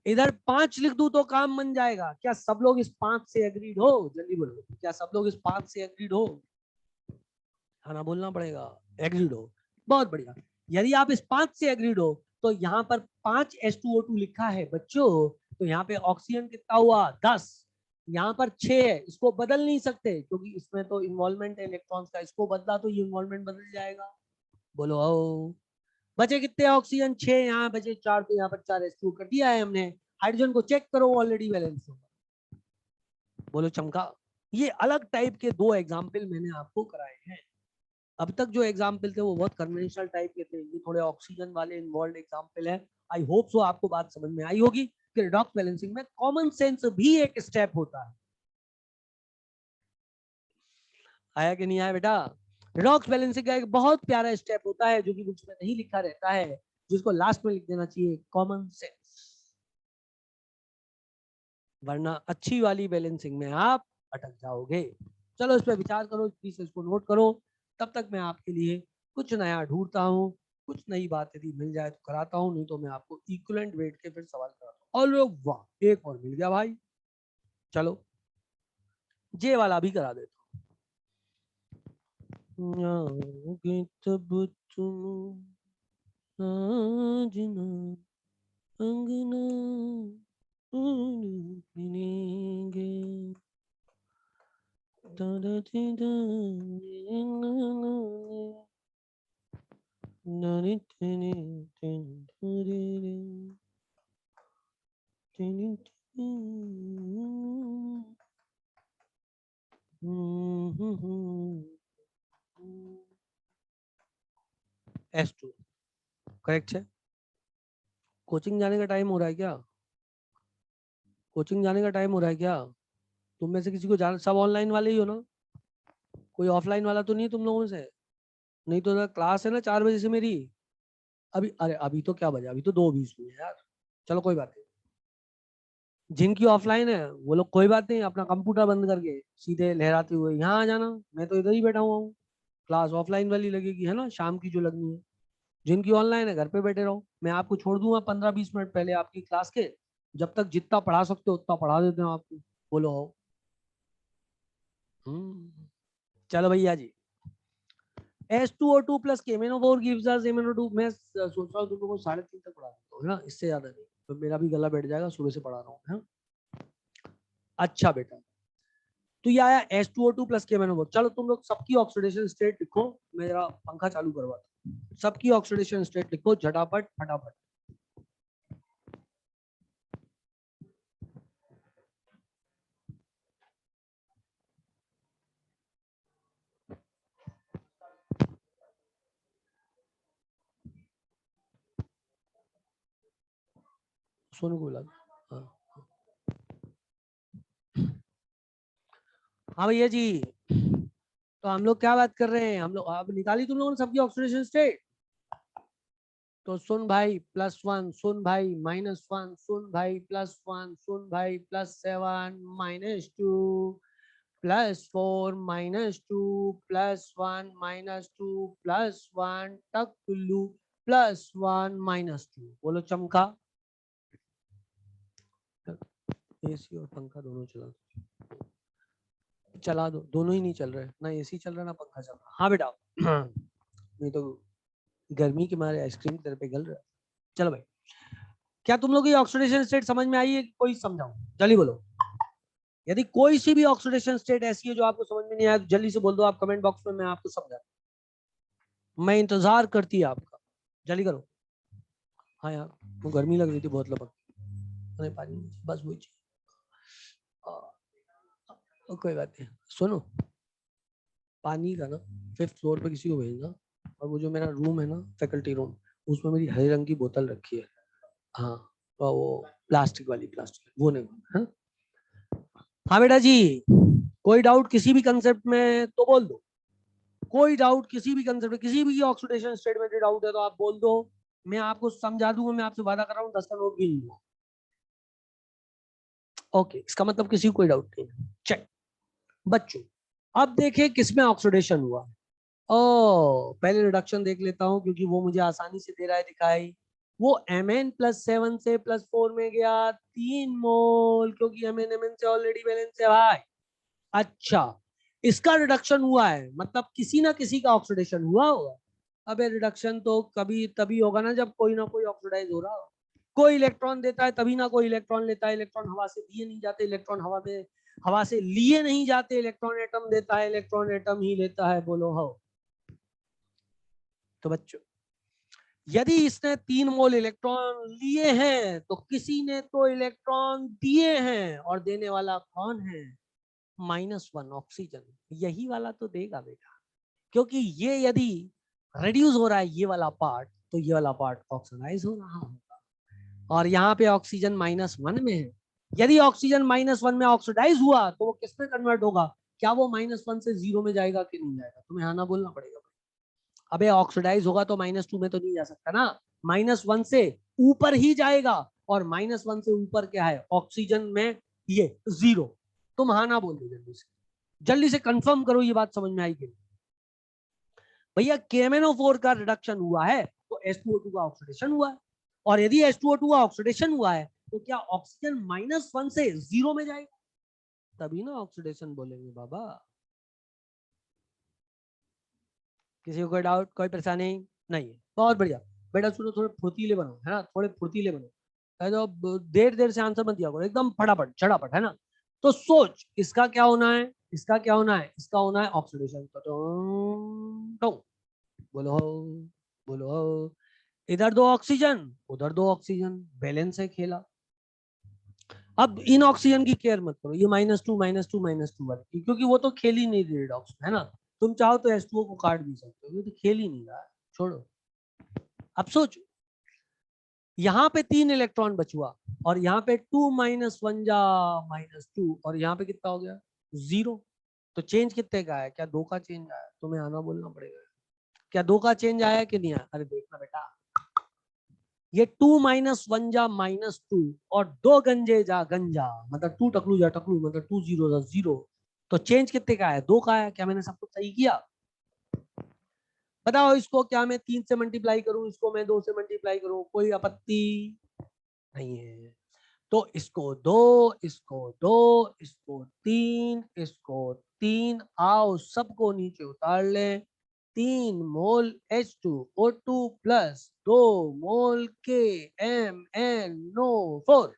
इधर 5 लिख दूं तो काम बन जाएगा। क्या सब लोग इस 5 से एग्रीड हो? जल्दी बोलो, क्या सब लोग इस 5 से एग्रीड हो? हाँ ना, बोलना पड़ेगा। एग्रीड हो, बहुत बढ़िया। यदि आप इस 5 से एग्रीड हो तो यहाँ पर 5 H2O2 लिखा है बच्चों। तो यहाँ पे ऑक्सीजन कितना हुआ? 10। यहाँ पर 6 है, इसको बदल नहीं सकते क्योंकि इसमें तो इन्वॉल्वमेंट है इलेक्ट्रॉन्स का। इसको बदला तो ये इन्वॉल्वमेंट बदल जाएगा। बोलो आओ। बचे कितने ऑक्सीजन? 6। यहाँ बचे 4, तो यहाँ पर 4 H2O कर दिया है हमने। हाइड्रोजन को चेक करो, ऑलरेडी बैलेंस होगा। बोलो चमका। ये अलग टाइप के 2 एग्जाम्पल मैंने आपको कराए हैं। अब तक जो एग्जाम्पल थे वो बहुत कन्वेंशनल टाइप के थे, ये थोड़े ऑक्सीजन वाले इन्वॉल्व एग्जाम्पल है। आई होप सो आपको बात समझ में आई होगी कि रिडॉक्स बैलेंसिंग में कॉमन सेंस भी एक स्टेप होता है। आया कि नहीं आया बेटा? रिडॉक्स बैलेंसिंग का एक बहुत प्यारा स्टेप होता है जो कि बुक्स में नहीं लिखा रहता है, जिसको लास्ट में लिख देना चाहिए, कॉमन सेंस। वरना अच्छी वाली बैलेंसिंग में आप अटक जाओगे। चलो इस पर विचार करो, प्लीज इसको नोट करो। तब तक मैं आपके लिए कुछ नया ढूंढता हूँ, कुछ नई बात यदि मिल जाए तो कराता हूँ, नहीं तो मैं आपको इक्विवेलेंट वेट के फिर सवाल कराता हूँ। और वाह एक और मिल गया भाई। चलो जे वाला भी करा देता हूँ। तब तुम आज ना अंगना मिलेंगे। S2 करेक्ट है। कोचिंग जाने का टाइम हो रहा है क्या? कोचिंग जाने का टाइम हो रहा है क्या? तुम में से किसी को जाना? सब ऑनलाइन वाले ही हो ना? कोई ऑफलाइन वाला तो नहीं तुम लोगों में से? नहीं तो क्लास है ना 4 बजे से मेरी। अभी अरे अभी तो क्या बजा, अभी तो 2:20 हुए यार। चलो कोई बात नहीं। जिनकी ऑफलाइन है वो लोग कोई बात नहीं, अपना कंप्यूटर बंद करके सीधे लहराते हुए यहाँ आ जाना। मैं तो इधर ही बैठा हुआ हूँ। क्लास ऑफलाइन वाली लगेगी है ना, शाम की जो लगनी है। जिनकी ऑनलाइन है घर पे बैठे रहो, मैं आपको छोड़ दूंगा 15-20 मिनट पहले आपकी क्लास के। जब तक जितना पढ़ा सकते हो उतना पढ़ा देते हो आपको। बोलो हो। चलो भैया जी, H2O2 plus KMnO4 gives us MnO2। मैं सोच रहा हूँ तुम लोगों को 3:30 तक पढ़ा देता हूँ है ना, इससे ज्यादा नहीं तो मेरा भी गला बैठ जाएगा, सुबह से पढ़ा रहा हूँ है। अच्छा बेटा, तो ये आया H2O2 प्लस KMnO4। चलो तुम लोग सबकी ऑक्सीडेशन स्टेट लिखो। मैं जरा पंखा चालू करवाता हूँ। सबकी ऑक्सीडेशन स्टेट लिखो झटापट फटाफट। सोनू को बुला दो। हाँ हाँ भैया जी, तो हम लोग क्या बात कर रहे हैं? हम लोग अब निकाली तुम लोगों ने सबकी ऑक्सीडेशन स्टेट। तो सुन भाई +1, सुन भाई -1, सुन भाई +1, सुन भाई +7 -2 +4 -2 +1 -2 +1 टकलू +1 -2। बोलो चमका। एसी और पंखा दोनों चला दो, दोनों ही नहीं चल रहे, ना एसी चल रहा ना पंखा चल रहा। हाँ बेटा नहीं तो गर्मी के मारे आइसक्रीम तेरे पे गल रहा है। चलो भाई, क्या तुम लोग ये ऑक्सीडेशन स्टेट समझ में आई है? कोई समझाओ जल्दी बोलो। यदि कोई सी भी ऑक्सीडेशन स्टेट ऐसी है जो आपको समझ में नहीं आया तो जल्दी से बोल दो आप कमेंट बॉक्स में, मैं आपको समझा। मैं इंतजार करती है आपका, जल्दी करो। हाँ यार, वो गर्मी लग रही थी बहुत लपक। अरे पानी बस वही चीज। कोई बात नहीं, सुनो। पानी का ना 5th फ्लोर पे किसी को भेजना, और वो जो मेरा रूम है ना फैकल्टी रूम, उसमें मेरी हरे रंग की बोतल रखी है। हाँ, और वो प्लास्टिक वाली, प्लास्टिक वो नहीं। हाँ हाँ बेटा जी, कोई डाउट किसी भी कंसेप्ट में तो बोल दो। कोई डाउट किसी भी कंसेप्ट में, किसी भी ऑक्सीडेशन स्टेट में डाउट है तो आप बोल दो। मैं आपको समझा दूंगा, मैं आपसे वादा कर रहा हूँ 10 का नोट भी लूंगा। ओके, इसका मतलब किसी को कोई डाउट नहीं है। चेक बच्चों, अब देखें किसमें ऑक्सीडेशन हुआ। ओ पहले रिडक्शन देख लेता हूं क्योंकि वो मुझे आसानी से दे रहा है दिखाई। वो Mn+7 से +4 में गया 3 मोल, क्योंकि Mn से ऑलरेडी बैलेंस है भाई। अच्छा, इसका रिडक्शन हुआ है, मतलब किसी ना किसी का ऑक्सीडेशन हुआ होगा। अबे रिडक्शन तो कभी तभी होगा ना जब कोई ना कोई ऑक्सीडाइज हो रहा हो। कोई इलेक्ट्रॉन देता है तभी ना कोई इलेक्ट्रॉन लेता है। इलेक्ट्रॉन हवा से दिए नहीं जाते, इलेक्ट्रॉन हवा से लिए नहीं जाते। इलेक्ट्रॉन एटम देता है, इलेक्ट्रॉन एटम ही लेता है। बोलो हो। तो बच्चों, यदि इसने 3 मोल इलेक्ट्रॉन लिए हैं तो किसी ने तो इलेक्ट्रॉन दिए हैं, और देने वाला कौन है? -1 ऑक्सीजन। यही वाला तो देगा बेटा, क्योंकि ये यदि रिड्यूस हो रहा है ये वाला पार्ट, तो ये वाला पार्ट ऑक्सीडाइज हो रहा होगा। और यहाँ पे ऑक्सीजन -1 में है। यदि ऑक्सीजन -1 में ऑक्सीडाइज हुआ तो वो किस में कन्वर्ट होगा? क्या वो -1 से 0 में जाएगा कि नहीं जाएगा? तुम्हें हाँ ना बोलना पड़ेगा। अबे ऑक्सीडाइज होगा तो -2 में तो नहीं जा सकता ना, -1 से ऊपर ही जाएगा। और -1 से ऊपर क्या है ऑक्सीजन में? ये 0। तुम हाँ ना बोल दो जल्दी से, जल्दी से कंफर्म करो ये बात समझ में आई कि भैया KMnO4 का रिडक्शन हुआ है तो H2O2 का ऑक्सीडेशन हुआ है। और यदि H2O2 का ऑक्सीडेशन हुआ है तो क्या ऑक्सीजन -1 से 0 में जाएगा? तभी ना ऑक्सीडेशन बोलेंगे बाबा। किसी को कोई डाउट, कोई परेशानी नहीं है? बहुत बढ़िया बेटा, सुनो, थोड़े फुर्तीले बनो, है ना, थोड़े फुर्तीले बनो, है तो देर देर से आंसर मत दिया करो, एकदम फटाफट झटापट, है ना। तो सोच, इसका क्या होना है, इसका क्या होना है, इसका होना है ऑक्सीडेशन। तो बोलो, बोलो, इधर दो ऑक्सीजन, उधर दो ऑक्सीजन, बैलेंस है खेला। अब इन ऑक्सीजन की केयर मत करो, ये -2 -2 -2 वाली, क्योंकि वो तो खेल ही नहीं रही redox, है ना। तुम चाहो तो H2O को काट भी सकते हो, ये तो खेल ही नहीं रहा है, छोड़ो। अब सोचो, यहाँ पे 3 इलेक्ट्रॉन बचुआ, और यहाँ पे 2 -1 जा -2, और यहाँ पे कितना हो गया, 0। तो चेंज कितने का है? क्या 2 का चेंज आया? तुम्हें आना बोलना पड़ेगा, क्या 2 का चेंज आया कि नहीं आया? अरे देखना बेटा, ये 2 -1 जा -2, और 2 गंजे जा गंजा, मतलब 2 टकलू जा टकलू, मतलब 2 0 जा 0। तो चेंज कितने का है? 2 का है। क्या मैंने सब कुछ सही किया? बताओ, इसको क्या मैं 3 से मल्टीप्लाई करूं, इसको मैं 2 से मल्टीप्लाई करूं, कोई आपत्ति नहीं है? तो इसको 2, इसको 2, इसको 3, इसको 3, आओ सबको नीचे उतार ले। 3 मोल H2O2 प्लस 2 मोल KMnO4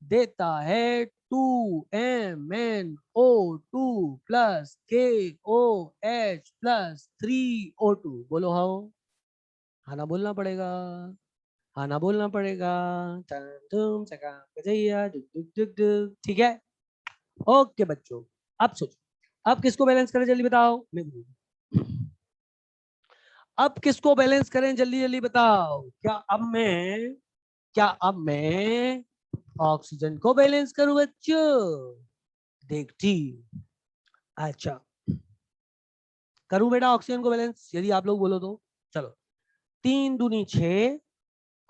देता है 2MnO2 plus KOH plus 3O2। बोलो हाँ, हाँ ना बोलना पड़ेगा, हाँ ना बोलना पड़ेगा। ठीक है, ओके बच्चों। अब सोचो, अब किसको बैलेंस करें, जल्दी बताओ। अब किसको बैलेंस करें, जल्दी जल्दी बताओ। क्या अब मैं ऑक्सीजन को बैलेंस करूं बच्चों? देखती, अच्छा करूं बेटा ऑक्सीजन को बैलेंस, यदि आप लोग बोलो तो। चलो, 3 दूनी 6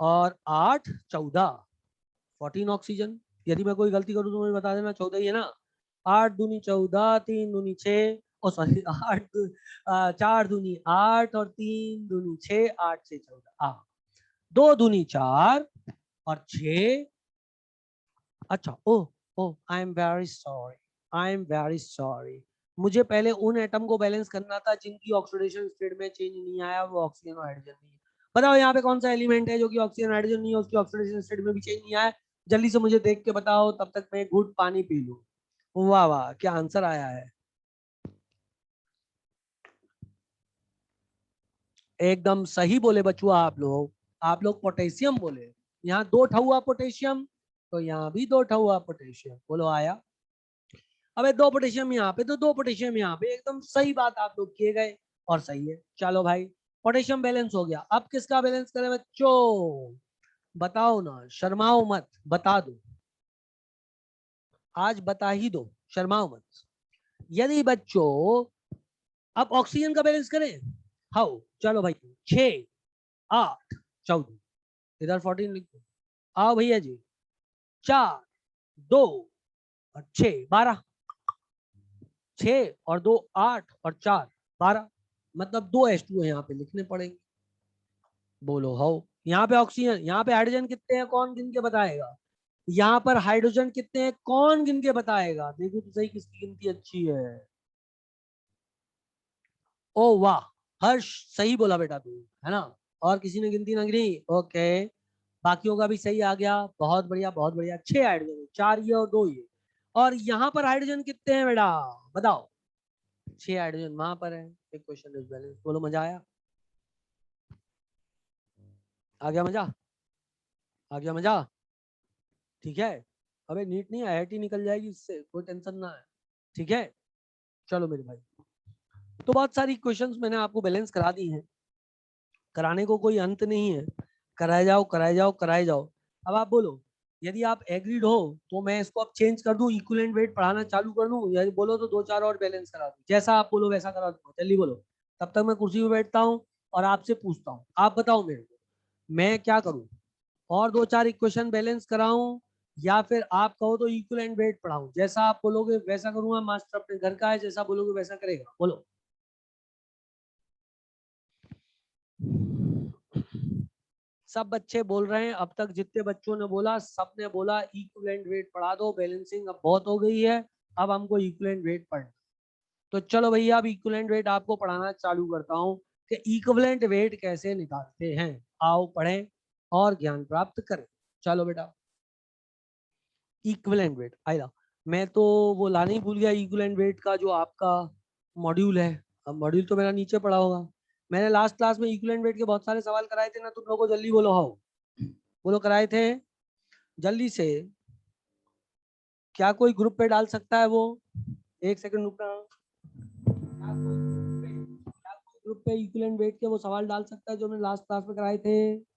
और 8 14, 14 ऑक्सीजन। यदि मैं कोई गलती करूं तो मुझे बता देना, 14 ही है ना। 8 दूनी 14, 3 दूनी 6, ओ सॉरी 8 4 दूनी 8 और 3 दूनी 6, 8 से 14, 2 दूनी 4 और 6। अच्छा, oh oh I am very sorry, I am very sorry. मुझे पहले उन एटम को बैलेंस करना था जिनकी ऑक्सीडेशन स्टेट में चेंज नहीं आया, वो ऑक्सीजन और हाइड्रोजन नहीं है। बताओ यहाँ पे कौन सा एलिमेंट है जो कि ऑक्सीजन हाइड्रोजन नहीं है, उसकी ऑक्सीडेशन स्टेट में भी चेंज नहीं आया? जल्दी से मुझे देख के बताओ, तब तक मैं घूंट पानी पी लूं। वाह वाह, क्या आंसर आया है, एकदम सही बोले बचुआ आप लोग। आप लोग पोटेशियम बोले, यहाँ 2 ठुआ पोटेशियम, तो यहाँ भी 2 ठुआ पोटेशियम। बोलो आया। अबे 2 पोटेशियम यहाँ पे तो 2 पोटेशियम यहाँ पे, एकदम सही बात आप लोग किए गए, और सही है। चलो भाई, पोटेशियम बैलेंस हो गया। अब किसका बैलेंस करें बच्चों? बताओ ना, शर्माओ मत, बता दो, आज बता ही दो, शर्माओ मत। यदि बच्चों अब ऑक्सीजन का बैलेंस करें, हाउ, चलो भाई, 6 8 14, इधर 14 लिख दो। आओ भैया जी, 4 2 और 6 12, 6 और 2 8 और 4 12, मतलब 2 H2O यहाँ पे लिखने पड़ेंगे। बोलो हाउ। यहाँ पे ऑक्सीजन, यहाँ पे हाइड्रोजन कितने हैं, कौन गिन के बताएगा? यहाँ पर हाइड्रोजन कितने हैं, कौन गिन के बताएगा? देखो तो सही किसकी गिनती अच्छी है। ओ वाह, हर्ष सही बोला बेटा तू, है ना। और किसी ने गिनती ना गिनी? ओके, बाकियों का भी सही आ गया, बहुत बढ़िया बहुत बढ़िया। 6 हाइड्रोजन, 4 ये और 2 ये। और यहाँ पर हाइड्रोजन कितने हैं बेटा, बताओ? 6 हाइड्रोजन वहां पर है। एक क्वेश्चन इज बैलेंस। बोलो मजा आया, आ गया मजा, आ गया मजा? ठीक है, अबे नीट नहीं, IIT निकल जाएगी इससे, कोई टेंशन ना है। ठीक है, चलो मेरे भाई, तो बहुत सारी क्वेश्चंस मैंने आपको बैलेंस करा दी हैं, कराने को कोई अंत नहीं है, कराए जाओ कराए जाओ कराए जाओ। अब आप बोलो, यदि आप एग्रीड हो तो मैं इसको अब चेंज कर दूं, इक्विवेलेंट वेट पढ़ाना चालू कर दूं, या बोलो तो 2 4 और बैलेंस करा दूं, जैसा आप बोलो वैसा करा दूंगा। जल्दी बोलो, तब तक मैं कुर्सी पे बैठता हूँ और आपसे पूछता हूँ। आप बताओ मेरे को, मैं क्या करूँ? और 2 4 इक्वेशन बैलेंस कराऊं, या फिर आप कहो तो इक्विवेलेंट वेट पढ़ाऊं? जैसा आप बोलोगे वैसा करूंगा, मास्टर अपने घर का है, जैसा बोलोगे वैसा करेगा। बोलो। सब बच्चे बोल रहे हैं, अब तक जितने बच्चों ने बोला सबने बोला इक्विवेलेंट वेट पढ़ा दो, बैलेंसिंग अब बहुत हो गई है, अब हमको इक्विवेलेंट वेट पढ़ना। तो चलो भैया अब इक्विवेलेंट वेट आपको पढ़ाना चालू करता हूँ कि इक्विवेलेंट वेट कैसे निकालते हैं। आओ पढ़ें और ज्ञान प्राप्त करें। चलो बेटा, इक्विवेलेंट वेट आएगा। मैं तो वो लाना ही भूल गया इक्विवेलेंट वेट का जो आपका मॉड्यूल है। अब मॉड्यूल तो मेरा नीचे पड़ा होगा। मैंने लास्ट क्लास में इक्विवेलेंट वेट के बहुत सारे सवाल कराए थे ना, तुम लोगों को जल्दी बोलो। हाउ बोलो, कराए थे जल्दी से। क्या कोई ग्रुप पे डाल सकता है वो? एक सेकंड रुकना। क्या कोई ग्रुप पे इक्विवेलेंट वेट के वो सवाल डाल सकता है जो मैंने लास्ट क्लास में कराए थे?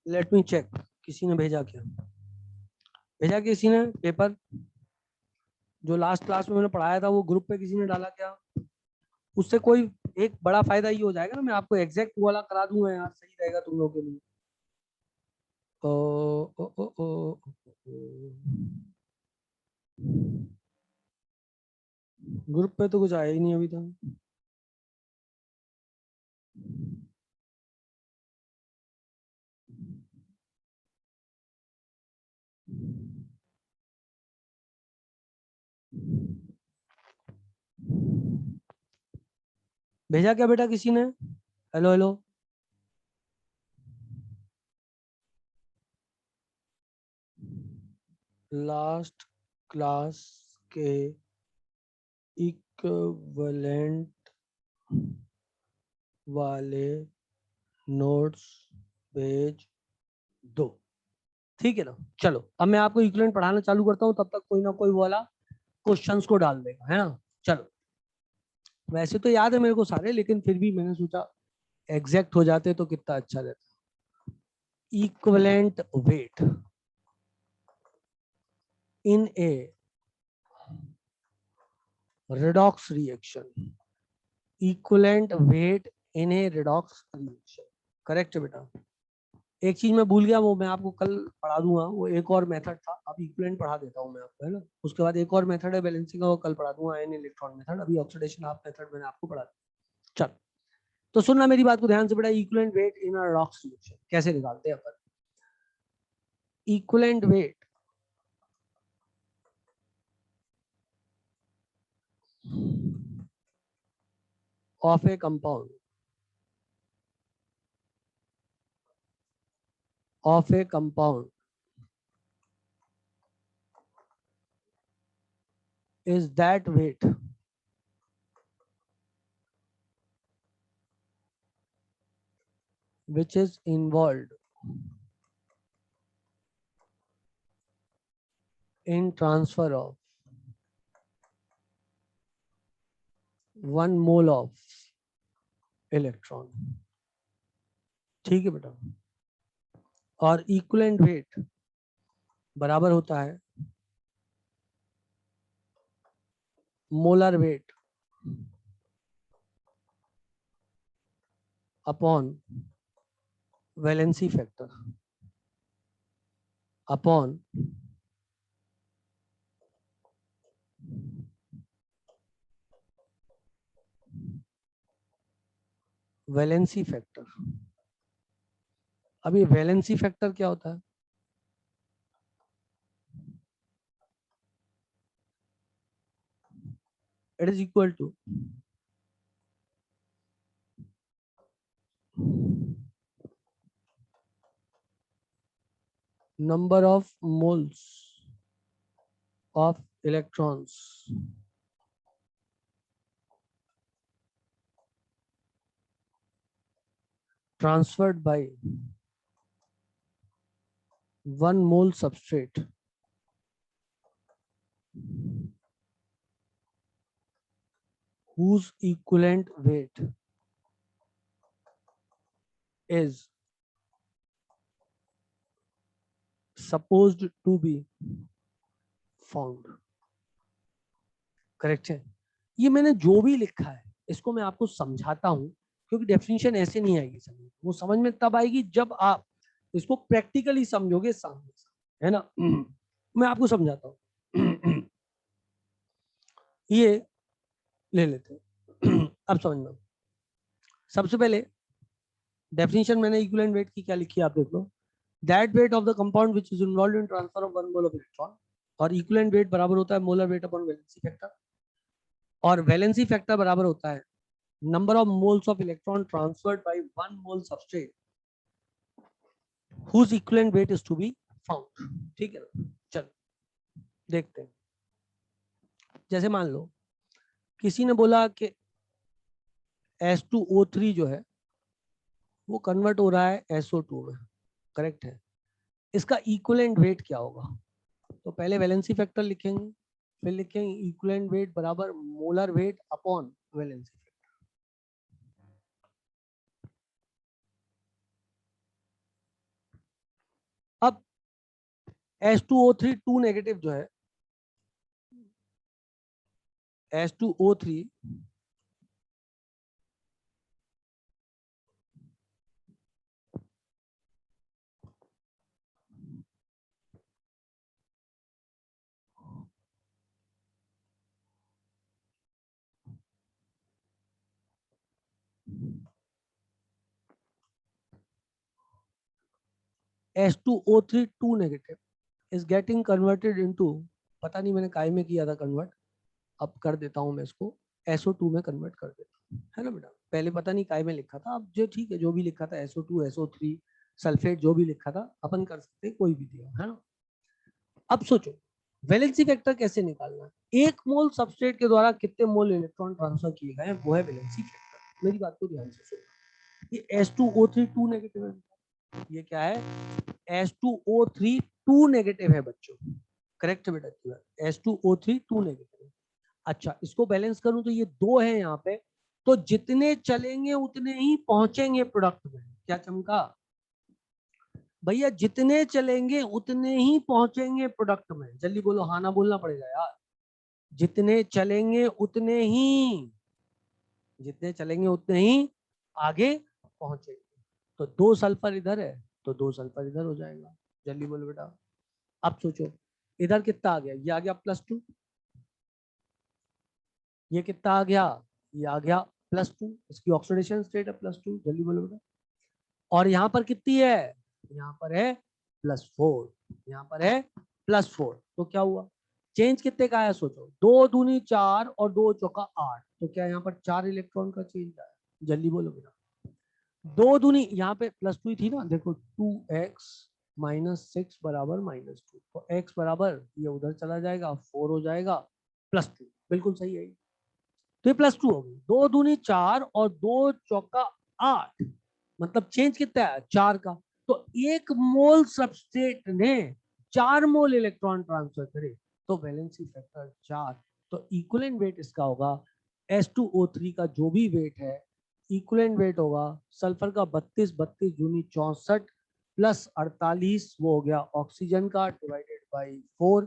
लेट मी चेक, किसी ने भेजा क्या? भेजा किसी ने पेपर? जो लास्ट क्लास में मैंने पढ़ाया था वो ग्रुप पे किसी ने डाला क्या? उससे कोई एक बड़ा फायदा ये हो जाएगा ना, मैं आपको एग्जैक्ट वाला करा दूंगा यार, सही रहेगा तुम लोगों के लिए। ओ, ओ, ओ, ओ, ग्रुप पे तो कुछ आया ही नहीं अभी तक। भेजा क्या बेटा किसी ने? Hello hello. लास्ट क्लास के इक्विवेलेंट वाले नोट्स भेज दो। ठीक है ना? चलो अब मैं आपको इक्विवेलेंट पढ़ाना चालू करता हूँ, तब तक कोई ना कोई वाला क्वेश्चंस को डाल देगा, है ना? चलो, वैसे तो याद है मेरे को सारे, लेकिन फिर भी मैंने सोचा एग्जैक्ट हो जाते तो कितना अच्छा रहता। Equivalent weight in A redox reaction, equivalent weight in a redox reaction। Correct है बेटा। एक चीज मैं भूल गया, वो मैं आपको कल पढ़ा दूंगा, वो एक और मेथड था, अब इक्विवेलेंट पढ़ा देता हूँ मैं आपको, है ना? उसके बाद एक और मेथड है बैलेंसिंग का, वो कल पढ़ा दूंगा, आयन इलेक्ट्रॉन मेथड। अभी ऑक्सीडेशन हाफ मेथड मैंने आपको पढ़ा दिया। चल, तो सुनना मेरी बात को ध्यान से बेटा। Equivalent weight in a redox reaction कैसे निकालते हैं अपन? Equivalent weight of a compound is that weight which is involved in transfer of 1 mole of electron. ठीक है बेटा। और इक्विवेलेंट वेट बराबर होता है molar weight upon valency factor upon valency factor. अब ये वैलेंसी फैक्टर क्या होता है? It is equal to number of moles of electrons transferred by 1 mole substrate whose equivalent weight is supposed to be found. Correct है। ये मैंने जो भी लिखा है इसको मैं आपको समझाता हूं, क्योंकि डेफिनेशन ऐसे नहीं आएगी समझ, वो समझ में तब आएगी जब आप इसको प्रैक्टिकली समझोगे सामने से, है ना। मैं आपको समझाता हूँ। ये ले लेते हैं। अब समझना, सबसे पहले डेफिनेशन मैंने इक्विवेलेंट वेट की क्या लिखी है आप देख लो। That weight of the compound which is involved in transfer of 1 mole of electron, और इक्विवेलेंट वेट बराबर होता है molar weight upon valency factor, और वैलेंसी फैक्टर बराबर होता है number of moles of electron transferred by 1 mole substrate whose equivalent weight is to be found। ठीक है ना, चलो देखते हैं। जैसे मान लो किसी ने बोला कि H2O3 जो है वो कन्वर्ट हो रहा है SO2 में, करेक्ट है। इसका इक्विवेलेंट वेट क्या होगा? तो पहले वैलेंसी फैक्टर लिखेंगे, फिर लिखेंगे इक्विवेलेंट वेट बराबर molar weight upon valency factor. अब H2O3 2 नेगेटिव जो है, H2O3 H2O3 2 negative is getting converted into, पता नहीं मैंने काय में किया था कन्वर्ट, अब कर देता हूं मैं इसको SO2 में कन्वर्ट कर देता हूं, है ना बेटा। पहले पता नहीं काय में लिखा था, अब जो ठीक है जो भी लिखा था SO2 SO3 सल्फेट जो भी लिखा था अपन कर सकते कोई भी दिया, है ना। अब सोचो वैलेंसी फैक्टर कैसे निकालना है, एक मोल सबस्ट्रेट के द्वारा कितने मोल इलेक्ट्रॉन ट्रांसफर किए गए वो है वैलेंसी फैक्टर। मेरी बात को ध्यान से सुनो, ये H2O3 2 नेगेटिव है, ये क्या है H2O3 2 नेगेटिव है बच्चों, करेक्ट बेटा की बात, H2O3 2 नेगेटिव है। अच्छा इसको बैलेंस करूं तो ये 2 है यहाँ पे, तो जितने चलेंगे उतने ही पहुंचेंगे प्रोडक्ट में। क्या चमका भैया, जितने चलेंगे उतने ही पहुंचेंगे प्रोडक्ट में, जल्दी बोलो, हाँ ना बोलना पड़ेगा यार। जितने चलेंगे उतने ही, जितने चलेंगे उतने ही आगे पहुंचेंगे। तो 2 सल्फर इधर है तो 2 सल्फर इधर हो जाएगा, जल्दी बोलो बेटा। अब सोचो इधर कितना आ गया, ये आ गया +2, ये कितना आ गया, ये आ गया +2, इसकी ऑक्सीडेशन स्टेट है +2, जल्दी बोलो बेटा। और यहाँ पर कितनी है, यहाँ पर है +4, यहाँ पर है +4, तो क्या हुआ, चेंज कितने का आया सोचो, 2 दूनी 4 और 2 चौका 8, तो क्या यहाँ पर 4 इलेक्ट्रॉन का चेंज आया, जल्दी बोलो बेटा। 2 दूनी यहाँ पे +2 थी ना, देखो 2x -6 बराबर -2, तो x बराबर ये उधर चला जाएगा 4 हो जाएगा +2, बिल्कुल सही है। तो ये +2 हो गई, 2 दूनी 4 और 2 चौका 8, मतलब चेंज कितना है 4 का। तो 1 मोल सबस्ट्रेट ने 4 मोल इलेक्ट्रॉन ट्रांसफर करे, तो वैलेंसी फैक्टर 4। तो इक्विवेलेंट वेट इसका होगा H2O3 का जो भी वेट है, इक्विवेलेंट वेट होगा सल्फर का 32 32 दूनी 64 +48 वो हो गया ऑक्सीजन का डिवाइडेड बाई 4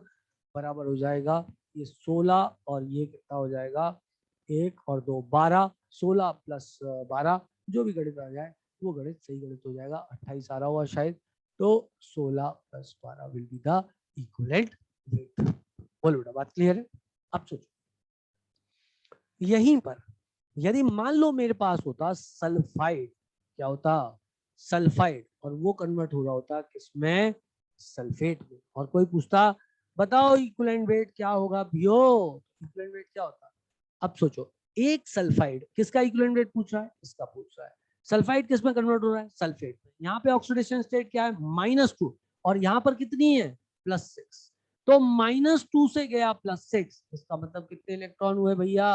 बराबर हो जाएगा ये 16, और ये कितना हो जाएगा 1 और 2 12, 16 + 12 जो भी गणित आ जाए वो गणित सही गणित हो जाएगा, 28 आ रहा हुआ शायद, तो 16 + 12 will be the equivalent weight. बोलो बेटा बात क्लियर है। अब सोचो यहीं पर यदि मान लो मेरे पास होता सल्फाइड, क्या होता सल्फाइड, और वो कन्वर्ट हो रहा होता किसमें, सल्फेट में, और कोई पूछता बताओ इक्विवेलेंट वेट क्या होगा भियो, इक्विवेलेंट वेट क्या होता। अब सोचो एक सल्फाइड किसका इक्विवेलेंट वेट पूछ रहा है, इसका पूछ रहा है, सल्फाइड किस में कन्वर्ट हो रहा है, सल्फेट में। यहाँ पे ऑक्सीडेशन स्टेट क्या है -2, और यहाँ पर कितनी है +6, तो -2 से गया +6, इसका मतलब कितने इलेक्ट्रॉन हुए भैया,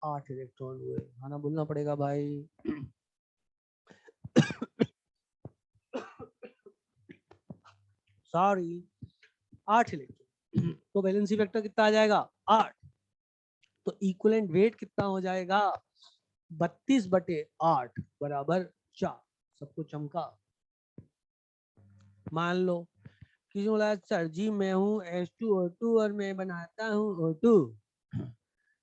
8 इलेक्ट्रॉन हुए, खाना बोलना पड़ेगा भाई। सॉरी 8 इलेक्ट्रॉन, तो वैलेंसी फैक्टर कितना आ जाएगा 8। तो इक्विवेलेंट वेट कितना हो जाएगा 32/8 बराबर 4। सबको चमका। मान लो किसी ने बोला सर जी मैं हूँ H2O2 और मैं बनाता हूँ O2।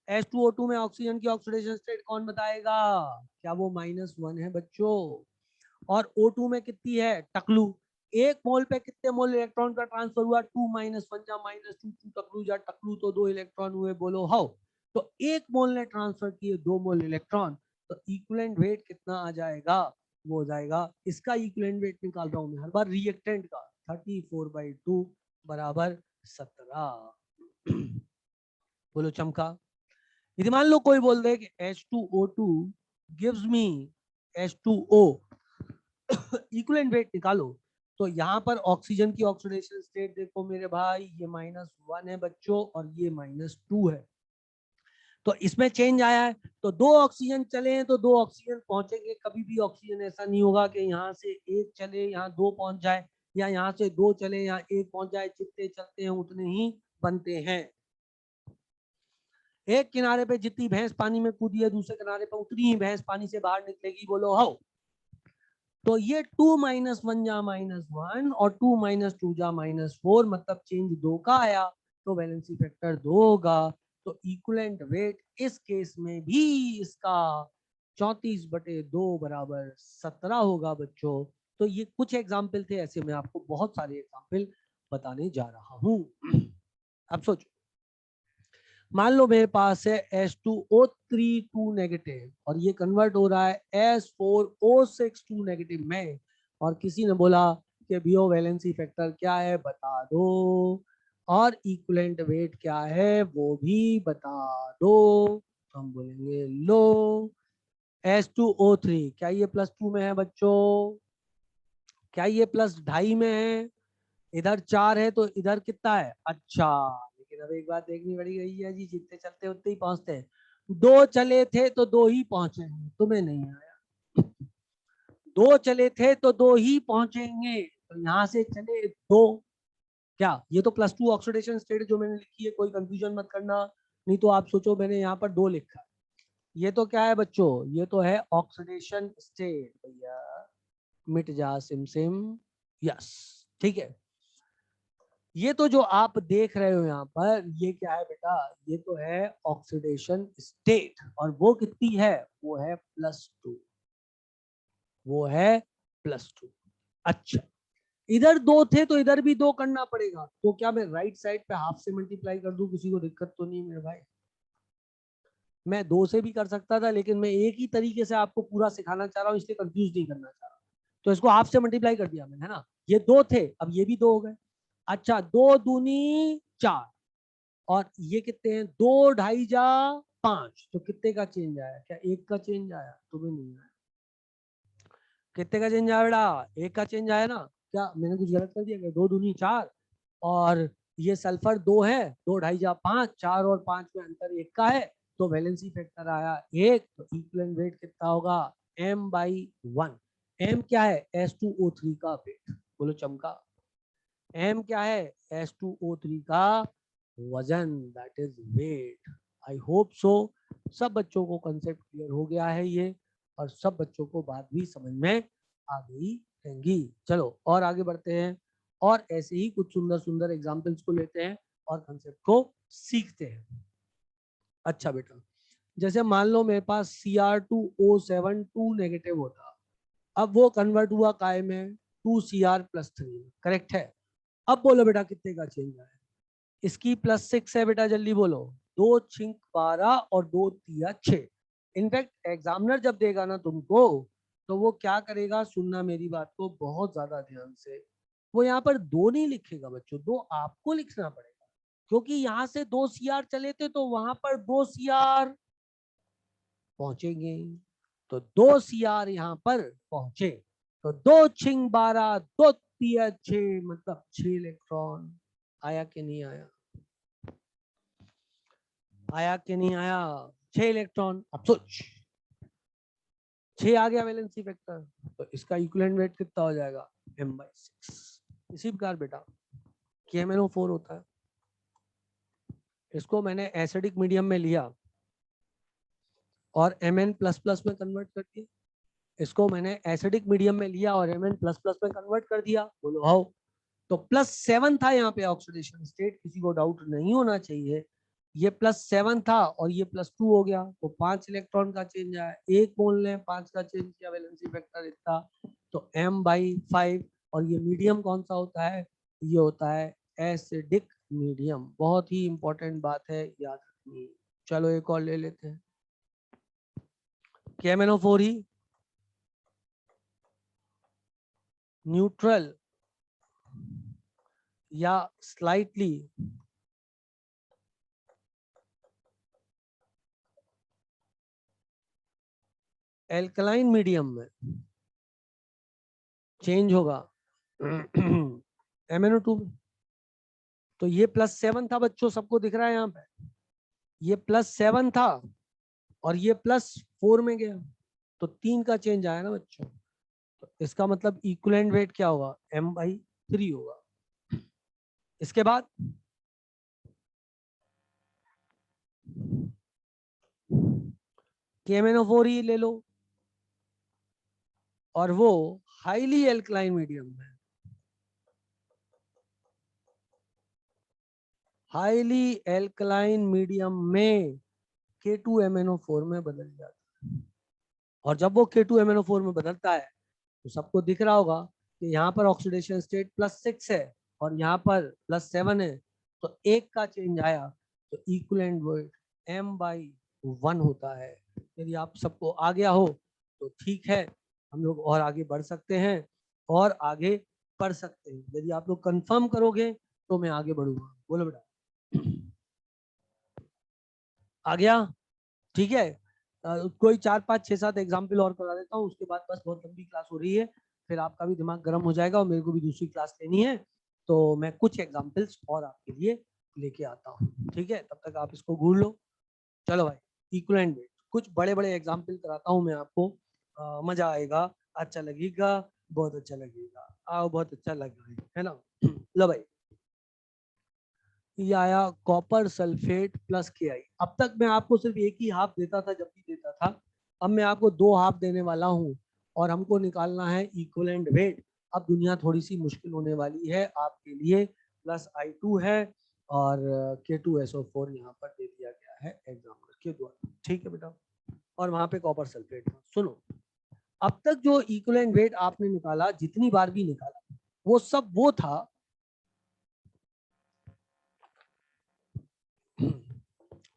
H2O2 में ऑक्सीजन की ऑक्सीडेशन स्टेट कौन बताएगा? क्या वो -1 है बच्चों? और O2 में कितनी है टकलू? 1 मोल पे कितने मोल इलेक्ट्रॉन का ट्रांसफर हुआ? 2 - 1 जा -2 2 टकलू जा टकलू तो 2 इलेक्ट्रॉन हुए, बोलो हाउ। तो 1 मोल ने ट्रांसफर किए 2 मोल इलेक्ट्रॉन, तो इक्विवेलेंट वेट कितना आ जाएगा? वो हो जाएगा, इसका इक्विवेलेंट वेट निकाल रहा हूं मैं हर बार रिएक्टेंट का, 34/2 बराबर 17। बोलो चमका। यदि मान लो कोई बोल दे कि H2O2 gives me H2O, equivalent weight निकालो, तो यहाँ पर ऑक्सीजन की ऑक्सीडेशन स्टेट देखो मेरे भाई, ये -1 है बच्चों और ये -2 है। तो इसमें चेंज आया है, तो 2 ऑक्सीजन चले हैं तो 2 ऑक्सीजन पहुंचेंगे। कभी भी ऑक्सीजन ऐसा नहीं होगा कि यहाँ से 1 चले यहाँ 2 पहुंच जाए, या यहाँ से 2 चले यहाँ 1 पहुंच जाए। जितने चलते हैं उतने ही बनते हैं। एक किनारे पे जितनी भैंस पानी में कूदी है, दूसरे किनारे पे उतनी ही भैंस पानी से बाहर निकलेगी, बोलो हाउ। तो ये 2 - 1 जा -1 और 2 - 2 जा -4, मतलब चेंज 2 का आया, तो वैलेंसी फैक्टर 2 होगा। तो इक्विवेलेंट वेट इस केस में भी इसका 34/2 बराबर 17 होगा बच्चों। तो ये कुछ एग्जाम्पल थे, ऐसे मैं आपको बहुत सारे एग्जाम्पल बताने जा रहा हूँ। अब सोचो, मान लो मेरे पास है H2O3 2 नेगेटिव और ये कन्वर्ट हो रहा है S4O6 2 नेगेटिव में, और किसी ने बोला कि बीओ वैलेंसी फैक्टर क्या है बता दो, और इक्विवेलेंट वेट क्या है वो भी बता दो। तो हम बोलेंगे लो H2O3 क्या ये +2 में है बच्चों? क्या ये +2.5 में है? इधर 4 है तो इधर कितना है? अच्छा, लेकिन अब एक बात देखनी पड़ी गई है जी, जितने चलते उतने ही पहुंचते हैं। 2 चले थे तो 2 ही पहुंचे, तुम्हें नहीं आया। 2 चले थे तो 2 ही पहुंचेंगे, तो यहाँ से चले 2। क्या ये तो +2 ऑक्सीडेशन स्टेट जो मैंने लिखी है, कोई कंफ्यूजन मत करना, नहीं तो आप सोचो मैंने यहाँ पर 2 लिखा है। ये तो क्या है बच्चों? ये तो है ऑक्सीडेशन स्टेट भैया, मिट जा सिम सिम। यस, ठीक है। ये तो जो आप देख रहे हो यहाँ पर, ये क्या है बेटा? ये तो है ऑक्सीडेशन स्टेट, और वो कितनी है? वो है +2, वो है +2। अच्छा, इधर 2 थे तो इधर भी 2 करना पड़ेगा, तो क्या मैं राइट साइड पे हाफ से मल्टीप्लाई कर दूं? किसी को दिक्कत तो नहीं मेरे भाई? मैं 2 से भी कर सकता था, लेकिन मैं एक ही तरीके से आपको पूरा सिखाना चाह रहा हूँ, इसलिए कंफ्यूज नहीं करना चाह रहा। तो इसको हाफ से मल्टीप्लाई कर दिया मैंने, है ना। ये 2 थे, अब ये भी 2 हो गए। अच्छा, 2 दूनी 4, और ये कितने हैं? 2 2.5 जा 5, तो कितने का चेंज आया? क्या 1 का चेंज आया? तुम्हें नहीं आया। कितने का चेंज आया बेटा? 1 का चेंज आया ना। क्या मैंने कुछ गलत कर दिया? 2 दूनी 4, और ये सल्फर 2 है, 2 2.5 जा 5, 4 और 5 में अंतर 1 का है, तो वैलेंसी फैक्टर आया 1। तो इक्विवेलेंट वेट कितना होगा? m/1। m क्या है? H2O3 का वेट, बोलो चमका। m क्या है? H2O3 का वजन, that is weight. I hope so सब बच्चों को कंसेप्ट क्लियर हो गया है ये, और सब बच्चों को बात भी समझ में आ गई रहेंगी। चलो और आगे बढ़ते हैं, और ऐसे ही कुछ सुंदर सुंदर एग्जाम्पल्स को लेते हैं और कंसेप्ट को सीखते हैं। अच्छा बेटा, जैसे मान लो मेरे पास Cr2O7 2 नेगेटिव होता, अब वो कन्वर्ट हुआ काय में? 2Cr+3, करेक्ट है। अब बोलो बेटा कितने का चेंज आया? इसकी +6 है बेटा, जल्दी बोलो। 2 6 12 और 2 3 6। इनफैक्ट एग्जामिनर जब देगा ना तुमको, तो वो क्या करेगा, सुनना मेरी बात को बहुत ज्यादा ध्यान से, वो यहाँ पर 2 नहीं लिखेगा बच्चों, 2 आपको लिखना पड़ेगा, क्योंकि यहाँ से 2 CR चले थे तो वहां पर 2 CR पहुंचेंगे, तो 2 CR यहाँ पर पहुंचे, तो 2 6 12 2 3 6, मतलब 6 इलेक्ट्रॉन। आया कि नहीं आया? आया कि नहीं आया? 6 इलेक्ट्रॉन। अब सोच, 6 आ गया वैलेंसी फैक्टर, तो इसका इक्विवेलेंट वेट कितना हो जाएगा m/6। इसी प्रकार बेटा KMnO4 होता है, इसको मैंने एसिडिक मीडियम में लिया और Mn++ में कन्वर्ट कर दिया, इसको मैंने एसिडिक मीडियम में लिया और Mn++ में कन्वर्ट कर दिया। बोलो हाउ? तो +7 था यहाँ पे ऑक्सीडेशन स्टेट, किसी को डाउट नहीं होना चाहिए। ये +7 था और ये +2 हो गया, तो 5 इलेक्ट्रॉन का चेंज आया। 1 मोल ने 5 का चेंज किया, वैलेंसी फैक्टर इतना, तो m/5। और ये मीडियम कौन सा होता है? ये होता है एसिडिक मीडियम। बहुत ही इंपॉर्टेंट बात है, याद रखनी। चलो एक और ले लेते हैं। KMnO4 ही न्यूट्रल या स्लाइटली एल्कलाइन मीडियम में चेंज होगा MnO2 में। तो ये +7 था बच्चों, सबको दिख रहा है यहाँ पे? ये +7 था और ये +4 में गया, तो 3 का चेंज आया ना बच्चों। तो इसका मतलब इक्विवेलेंट वेट क्या होगा? m/3 होगा। इसके बाद KMnO4 ही ले लो, और वो हाईली एल्कलाइन मीडियम में, हाईली एल्कलाइन मीडियम में K2MnO4 में बदल जाता है। और जब वो K2MnO4 में बदलता है तो सबको दिख रहा होगा कि यहाँ पर ऑक्सीडेशन स्टेट +6 है और यहाँ पर +7 है, तो 1 का चेंज आया, तो इक्विवेलेंट वेट m/1 होता है। यदि आप सबको आ गया हो तो ठीक है, हम लोग और आगे बढ़ सकते हैं और आगे पढ़ सकते हैं। यदि आप लोग कंफर्म करोगे तो मैं आगे बढ़ूंगा। बोलो बेटा, आ गया? ठीक है। कोई 4 5 6 7 एग्जाम्पल और करा देता हूँ, उसके बाद बस बहुत लंबी क्लास हो रही है, फिर आपका भी दिमाग गर्म हो जाएगा और मेरे को भी दूसरी क्लास लेनी है, तो मैं कुछ एग्जाम्पल्स और आपके लिए लेके आता हूँ। ठीक है, तब तक आप इसको घूर लो। चलो भाई, इक्विवेलेंट वेट कुछ बड़े बड़े एग्जाम्पल कराता हूँ मैं आपको, मजा आएगा, अच्छा लगेगा, बहुत अच्छा लगेगा। आओ, बहुत अच्छा लग रहा है ना? लो भाई, ये आया कॉपर सल्फेट प्लस KI। अब तक मैं आपको सिर्फ एक ही हाफ देता था जब भी देता था, अब मैं आपको 2 हाफ देने वाला हूँ और हमको निकालना है इक्विवेलेंट वेट। अब दुनिया थोड़ी सी मुश्किल होने वाली है आपके लिए। +I2 है और K2SO4 यहाँ पर दे दिया गया है एग्जाम्पल के द्वारा। ठीक है बेटा, और वहां पे कॉपर सल्फेट। सुनो, अब तक जो इक्विवेलेंट वेट आपने निकाला, जितनी बार भी निकाला, वो सब वो था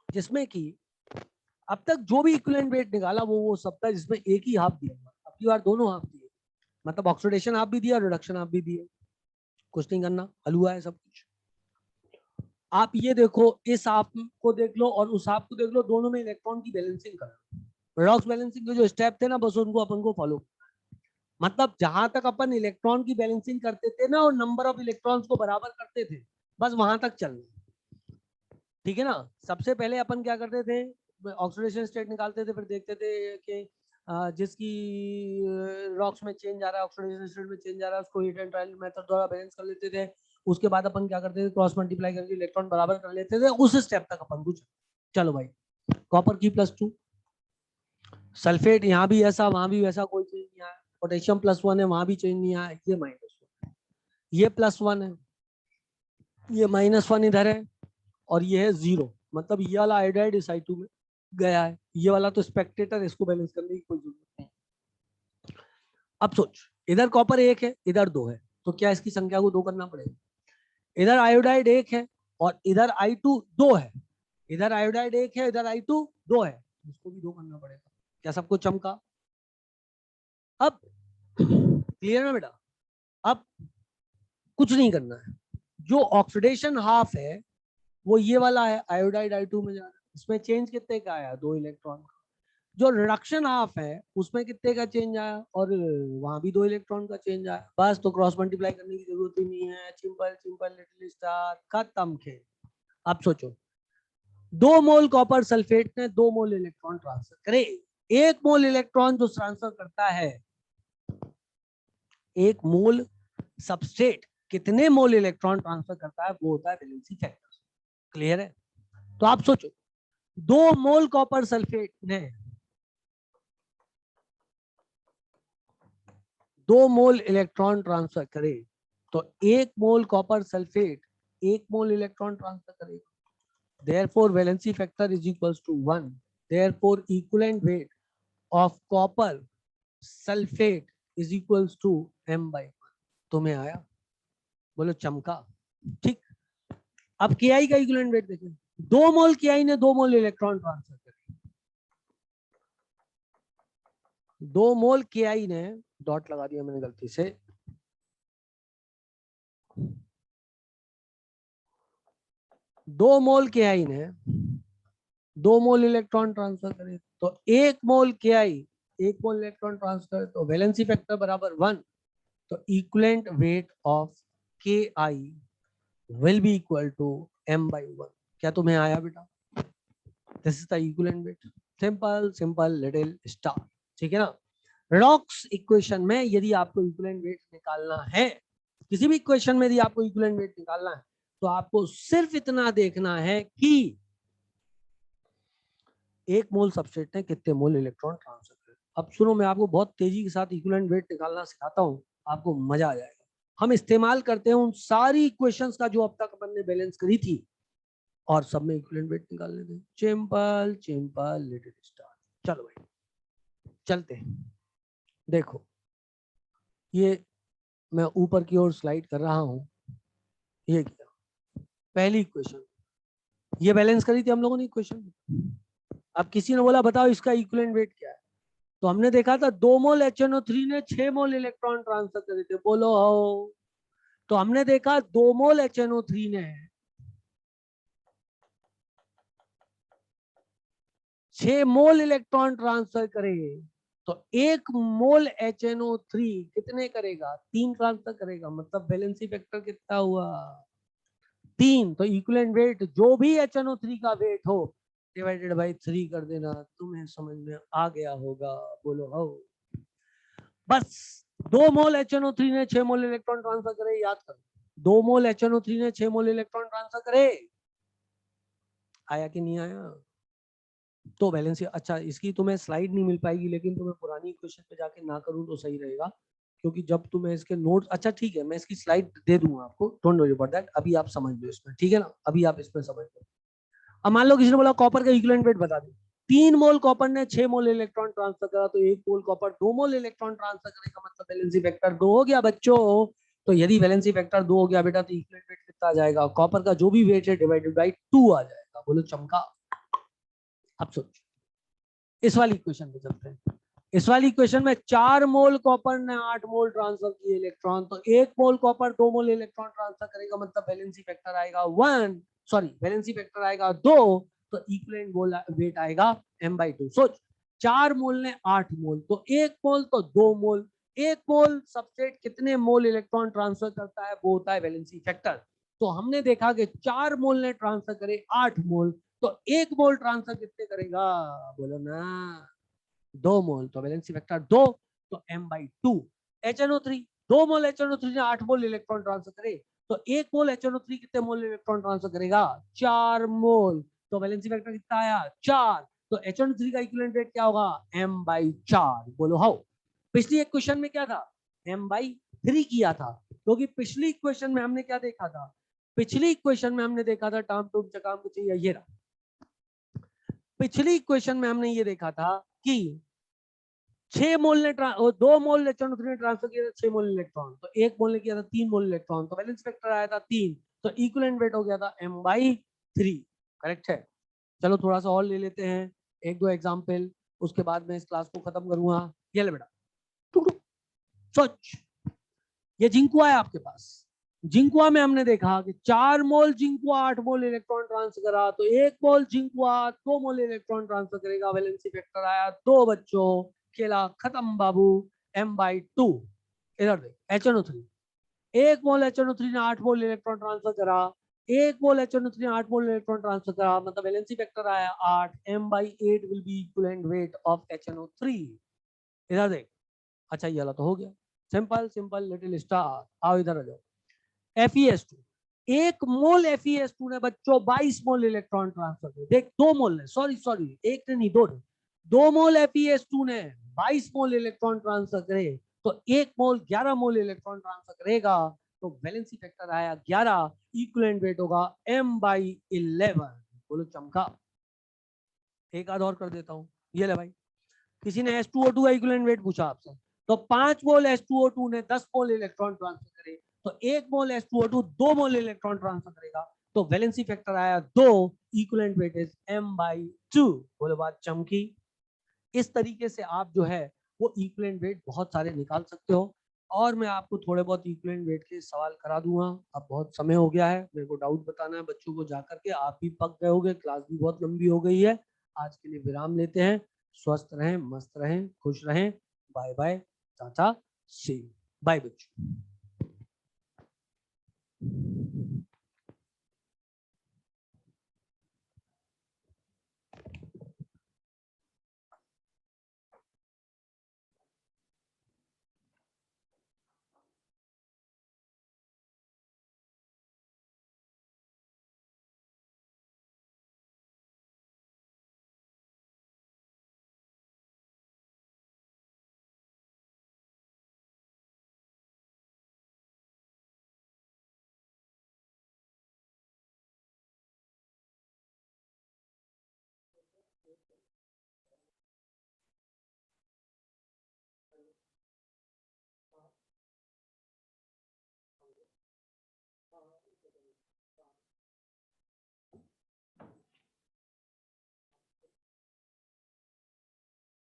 जिसमें कि अब तक जो भी इक्विवेलेंट वेट निकाला वो सब था जिसमें एक ही हाफ दिया। अब की बार दोनों हाफ दिए, मतलब ऑक्सीडेशन हाफ भी दिया, रिडक्शन हाफ भी दिए। कुछ नहीं करना, हलवा है सब कुछ। आप ये देखो, इस हाफ को देख लो और उस हाफ को देख लो, दोनों में इलेक्ट्रॉन की बैलेंसिंग करो। रिडॉक्स बैलेंसिंग के जो स्टेप थे ना, बस उनको अपन को फॉलो, मतलब जहां तक अपन इलेक्ट्रॉन की बैलेंसिंग करते थे ना और नंबर ऑफ इलेक्ट्रॉन्स को बराबर करते थे, बस वहां तक चलना। ठीक है ना? सबसे पहले अपन क्या करते थे, ऑक्सीडेशन स्टेट निकालते थे, फिर देखते थे कि जिसकी रॉक्स में चेंज आ रहा है, ऑक्सीडेशन स्टेट में चेंज आ रहा है, उसको हीट एंड ट्रायल मेथड द्वारा बैलेंस कर लेते थे। उसके बाद अपन क्या करते थे, क्रॉस मल्टीप्लाई करके इलेक्ट्रॉन बराबर कर लेते थे। उस स्टेप तक अपन को चलो भाई, कॉपर की +2, सल्फेट यहाँ भी ऐसा वहां भी वैसा, कोई चेंज नहीं आया। पोटेशियम +1 है, वहां भी चेंज नहीं आया। ये -1 है, ये +1 है, ये -1 इधर है, और ये है 0, मतलब ये वाला आयोडाइड इस I2 में गया है, ये वाला तो स्पेक्टेटर, इसको बैलेंस करने की कोई जरूरत नहीं। अब सोच, इधर कॉपर 1 है, इधर 2 है, तो क्या इसकी संख्या को 2 करना पड़ेगा? इधर आयोडाइड 1 है और इधर I2 2 है, इधर आयोडाइड 1 है, इधर I2 2 है, इसको भी 2 करना पड़ेगा। क्या सबको चमका? अब क्लियर ना बेटा? अब कुछ नहीं करना है, जो ऑक्सीडेशन हाफ है वो ये वाला है, आयोडाइड I2 में जा रहा है, इसमें चेंज कितने का आया? 2 इलेक्ट्रॉन का। जो रिडक्शन हाफ है उसमें कितने का चेंज आया? और वहां भी 2 इलेक्ट्रॉन का चेंज आया। बस, तो क्रॉस मल्टीप्लाई करने की जरूरत ही नहीं है, सिंपल सिंपल लिटिल स्टार, खत्म खेल। अब सोचो, 2 मोल कॉपर सल्फेट ने 2 मोल इलेक्ट्रॉन ट्रांसफर करे, एक मोल इलेक्ट्रॉन जो ट्रांसफर करता है, एक मोल सबस्ट्रेट कितने मोल इलेक्ट्रॉन ट्रांसफर करता है, वो होता है वैलेंसी फैक्टर। क्लियर है? तो आप सोचो 2 मोल कॉपर सल्फेट ने 2 मोल इलेक्ट्रॉन ट्रांसफर करे तो 1 mole copper sulphate 1 mole electron transfer करेगा। Therefore valency factor is equals to 1. Therefore equivalent weight of copper sulfate is equals to m/1. तुम्हें आया? बोलो चमका। ठीक। अब KI का इक्विवेलेंट वेट देखें। 2 मोल KI ने 2 मोल इलेक्ट्रॉन ट्रांसफर करे। 2 मोल KI ने, डॉट लगा दिया मैंने गलती से, 2 मोल KI ने 2 मोल इलेक्ट्रॉन ट्रांसफर करे तो 1 मोल KI 1 मोल इलेक्ट्रॉन ट्रांसफर, तो वैलेंसी फैक्टर बराबर 1। तो equivalent weight of KI will be equal to m/1। क्या तुम्हें आया बेटा? This is the equivalent weight. Simple simple little star. ठीक है ना? रेडॉक्स इक्वेशन में यदि आपको इक्विवेलेंट वेट निकालना है, किसी भी इक्वेशन में यदि आपको इक्विवेलेंट वेट निकालना है, तो आपको सिर्फ इतना देखना है कि 1 मोल सबस्ट्रेट ने कितने मोल इलेक्ट्रॉन ट्रांसफर करे। अब सुनो, मैं आपको बहुत तेजी के साथ इक्विवेलेंट वेट निकालना सिखाता हूँ, आपको मजा आ जाएगा। हम इस्तेमाल करते हैं उन सारी इक्वेशंस का जो अब तक अपन ने बैलेंस करी थी, और सब में इक्विवेलेंट वेट निकाल लेते हैं। Simple simple little star. चलो भाई चलते हैं। देखो ये मैं ऊपर की ओर स्लाइड कर रहा हूं। ये किया पहली इक्वेशन, ये बैलेंस करी थी हम लोगों ने इक्वेशन। अब किसी ने बोला बताओ इसका इक्विवेलेंट वेट क्या है, तो हमने देखा था 2 मोल HNO3 ने 6 मोल इलेक्ट्रॉन ट्रांसफर करे थे। बोलो हो। तो हमने देखा 2 मोल HNO3 ने 6 मोल इलेक्ट्रॉन ट्रांसफर करे, तो 1 मोल HNO3 कितने करेगा? 3 ट्रांसफर करेगा। मतलब बैलेंसी फैक्टर कितना हुआ? 3। तो इक्विवेलेंट वेट जो भी HNO3 का वेट हो डिवाइडेड बाय 3 कर देना। तुम्हें समझ में आ गया होगा? बोलो हो। बस 2 मोल HNO3 ने 6 मोल इलेक्ट्रॉन ट्रांसफर करे, याद करो 2 मोल HNO3 ने 6 मोल इलेक्ट्रॉन ट्रांसफर करे। आया कि नहीं आया? तो बैलेंस, अच्छा इसकी तुम्हें स्लाइड नहीं मिल पाएगी, लेकिन तुम्हें पुरानी क्वेश्चन पे जाके ना करूं तो सही रहेगा, क्योंकि जब तुम्हें इसके नोट्स, अच्छा ठीक है मैं इसकी स्लाइड दे दूंगा आपको, डोंट वरी अबाउट दैट। अभी आप समझ लो इसमें, ठीक है ना? अभी आप इसमें समझ लो। अब मान लो किसी ने बोला कॉपर का इक्विवेलेंट वेट बता दे। 3 मोल कॉपर ने 6 मोल इलेक्ट्रॉन ट्रांसफर करा, तो 1 मोल कॉपर 2 मोल इलेक्ट्रॉन ट्रांसफर करेगा। मतलब वैलेंसी फैक्टर 2 हो गया बच्चों। तो यदि वैलेंसी फैक्टर 2 हो गया बेटा, तो इक्विवेलेंट वेट कितना आ जाएगा? कॉपर का जो भी वेट है डिवाइडेड बाई 2 आ जाएगा। बोलो चमका। अब सोचो इस वाली इक्वेशन में चलते हैं। इस वाली इक्वेशन में 4 मोल कॉपर ने 8 मोल ट्रांसफर किए इलेक्ट्रॉन, तो 1 मोल कॉपर 2 मोल इलेक्ट्रॉन ट्रांसफर करेगा। मतलब वैलेंसी फैक्टर आएगा 1, सॉरी वैलेंसी फैक्टर आएगा 2, तो इक्विवेलेंट वेट आएगा m/2। सोच 4 मोल ने 8 मोल, तो 1 मोल तो 2 मोल। 1 मोल सबस्ट्रेट कितने मोल इलेक्ट्रॉन ट्रांसफर करता है, वो होता है वैलेंसी फैक्टर। तो हमने देखा कि 4 मोल ने ट्रांसफर करे 8 मोल, तो 1 मोल ट्रांसफर कितने करेगा? बोलो ना 2 मोल। तो वैलेंसी फैक्टर 2, तो m/2। HNO3 2 मोल HNO3 ने 8 मोल इलेक्ट्रॉन ट्रांसफर करे, तो 1 मोल HNO3 कितने मोल इलेक्ट्रॉन ट्रांसफर करेगा? 4 मोल। तो वैलेंसी फैक्टर कितना आया? 4। तो HNO3 का इक्विवेलेंट वेट क्या होगा? m/4। बोलो हाउ। पिछली एक क्वेश्चन में क्या था? m/3 किया था, क्योंकि पिछली इक्वेशन में हमने क्या देखा था? पिछली इक्वेशन में हमने देखा था टाम टूम चकाम कुछ, ये रहा। पिछली इक्वेशन में हमने ये देखा था कि 6 मोल ने 2 मोल HNO3 ने ट्रांसफर किया था 6 मोल इलेक्ट्रॉन, तो 1 मोल ने किया था 3 मोल इलेक्ट्रॉन, तो वैलेंस फैक्टर आया था 3। तो इक्विवेलेंट वेट हो गया था m/3। करेक्ट है? चलो थोड़ा सा और ले लेते हैं, 1-2 एग्जांपल, उसके बाद मैं इस क्लास को खत्म करूंगा। ये ले बेटा, सोच ये जिंकुआ है आपके पास। जिंकुआ में हमने देखा कि 4 मोल जिंकुआ 8 मोल इलेक्ट्रॉन ट्रांसफर करा, तो 1 मोल जिंकुआ 2 मोल इलेक्ट्रॉन ट्रांसफर करेगा। वैलेंसी फैक्टर आया 2 बच्चों। खेला खत्म बाबू। m/2। इधर देख HNO3, 1 मोल HNO3 ने 8 मोल इलेक्ट्रॉन ट्रांसफर करा, एक मोल HNO3 8 मोल इलेक्ट्रॉन ट्रांसफर करा, मतलब वैलेंसी फैक्टर आया 8, m/8 will be equivalent weight of HNO3। इधर देख, अच्छा ये वाला तो हो गया, सिंपल सिंपल लिटिल स्टार। आओ इधर आ जाओ। FeS2, एक मोल FeS2 ने बच्चों 22 मोल इलेक्ट्रॉन ट्रांसफर किए। देख 2 मोल ने, सॉरी एक ने नहीं, 2 मोल FeS2 ने 22 मोल इलेक्ट्रॉन ट्रांसफर करे, तो 1 मोल 11 मोल इलेक्ट्रॉन ट्रांसफर करेगा, तो वैलेंसी फैक्टर आया 11, इक्विवेलेंट वेट होगा m/11। बोलो चमका। एक आध और कर देता हूं, ये ले भाई, किसी ने H2O2 का इक्विवेलेंट वेट पूछा आपसे, तो 5 मोल H2O2 ने 10 मोल इलेक्ट्रॉन ट्रांसफर करे, तो 1 मोल H2O2 2 मोल इलेक्ट्रॉन ट्रांसफर करेगा, तो वैलेंसी फैक्टर आया 2, इक्विवेलेंट वेट इज m/2। बोलो बात चमकी। इस तरीके से आप जो है वो इक्विवेलेंट वेट बहुत सारे निकाल सकते हो, और मैं आपको थोड़े बहुत इक्विवेलेंट वेट के सवाल करा दूंगा। अब बहुत समय हो गया है, मेरे को डाउट बताना है बच्चों को जाकर के, आप भी पक गए होगे, क्लास भी बहुत लंबी हो गई है। आज के लिए विराम लेते हैं। स्वस्थ रहें, मस्त रहें, खुश रहें। बाय बाय, टाटा, सी बाय बच्चों।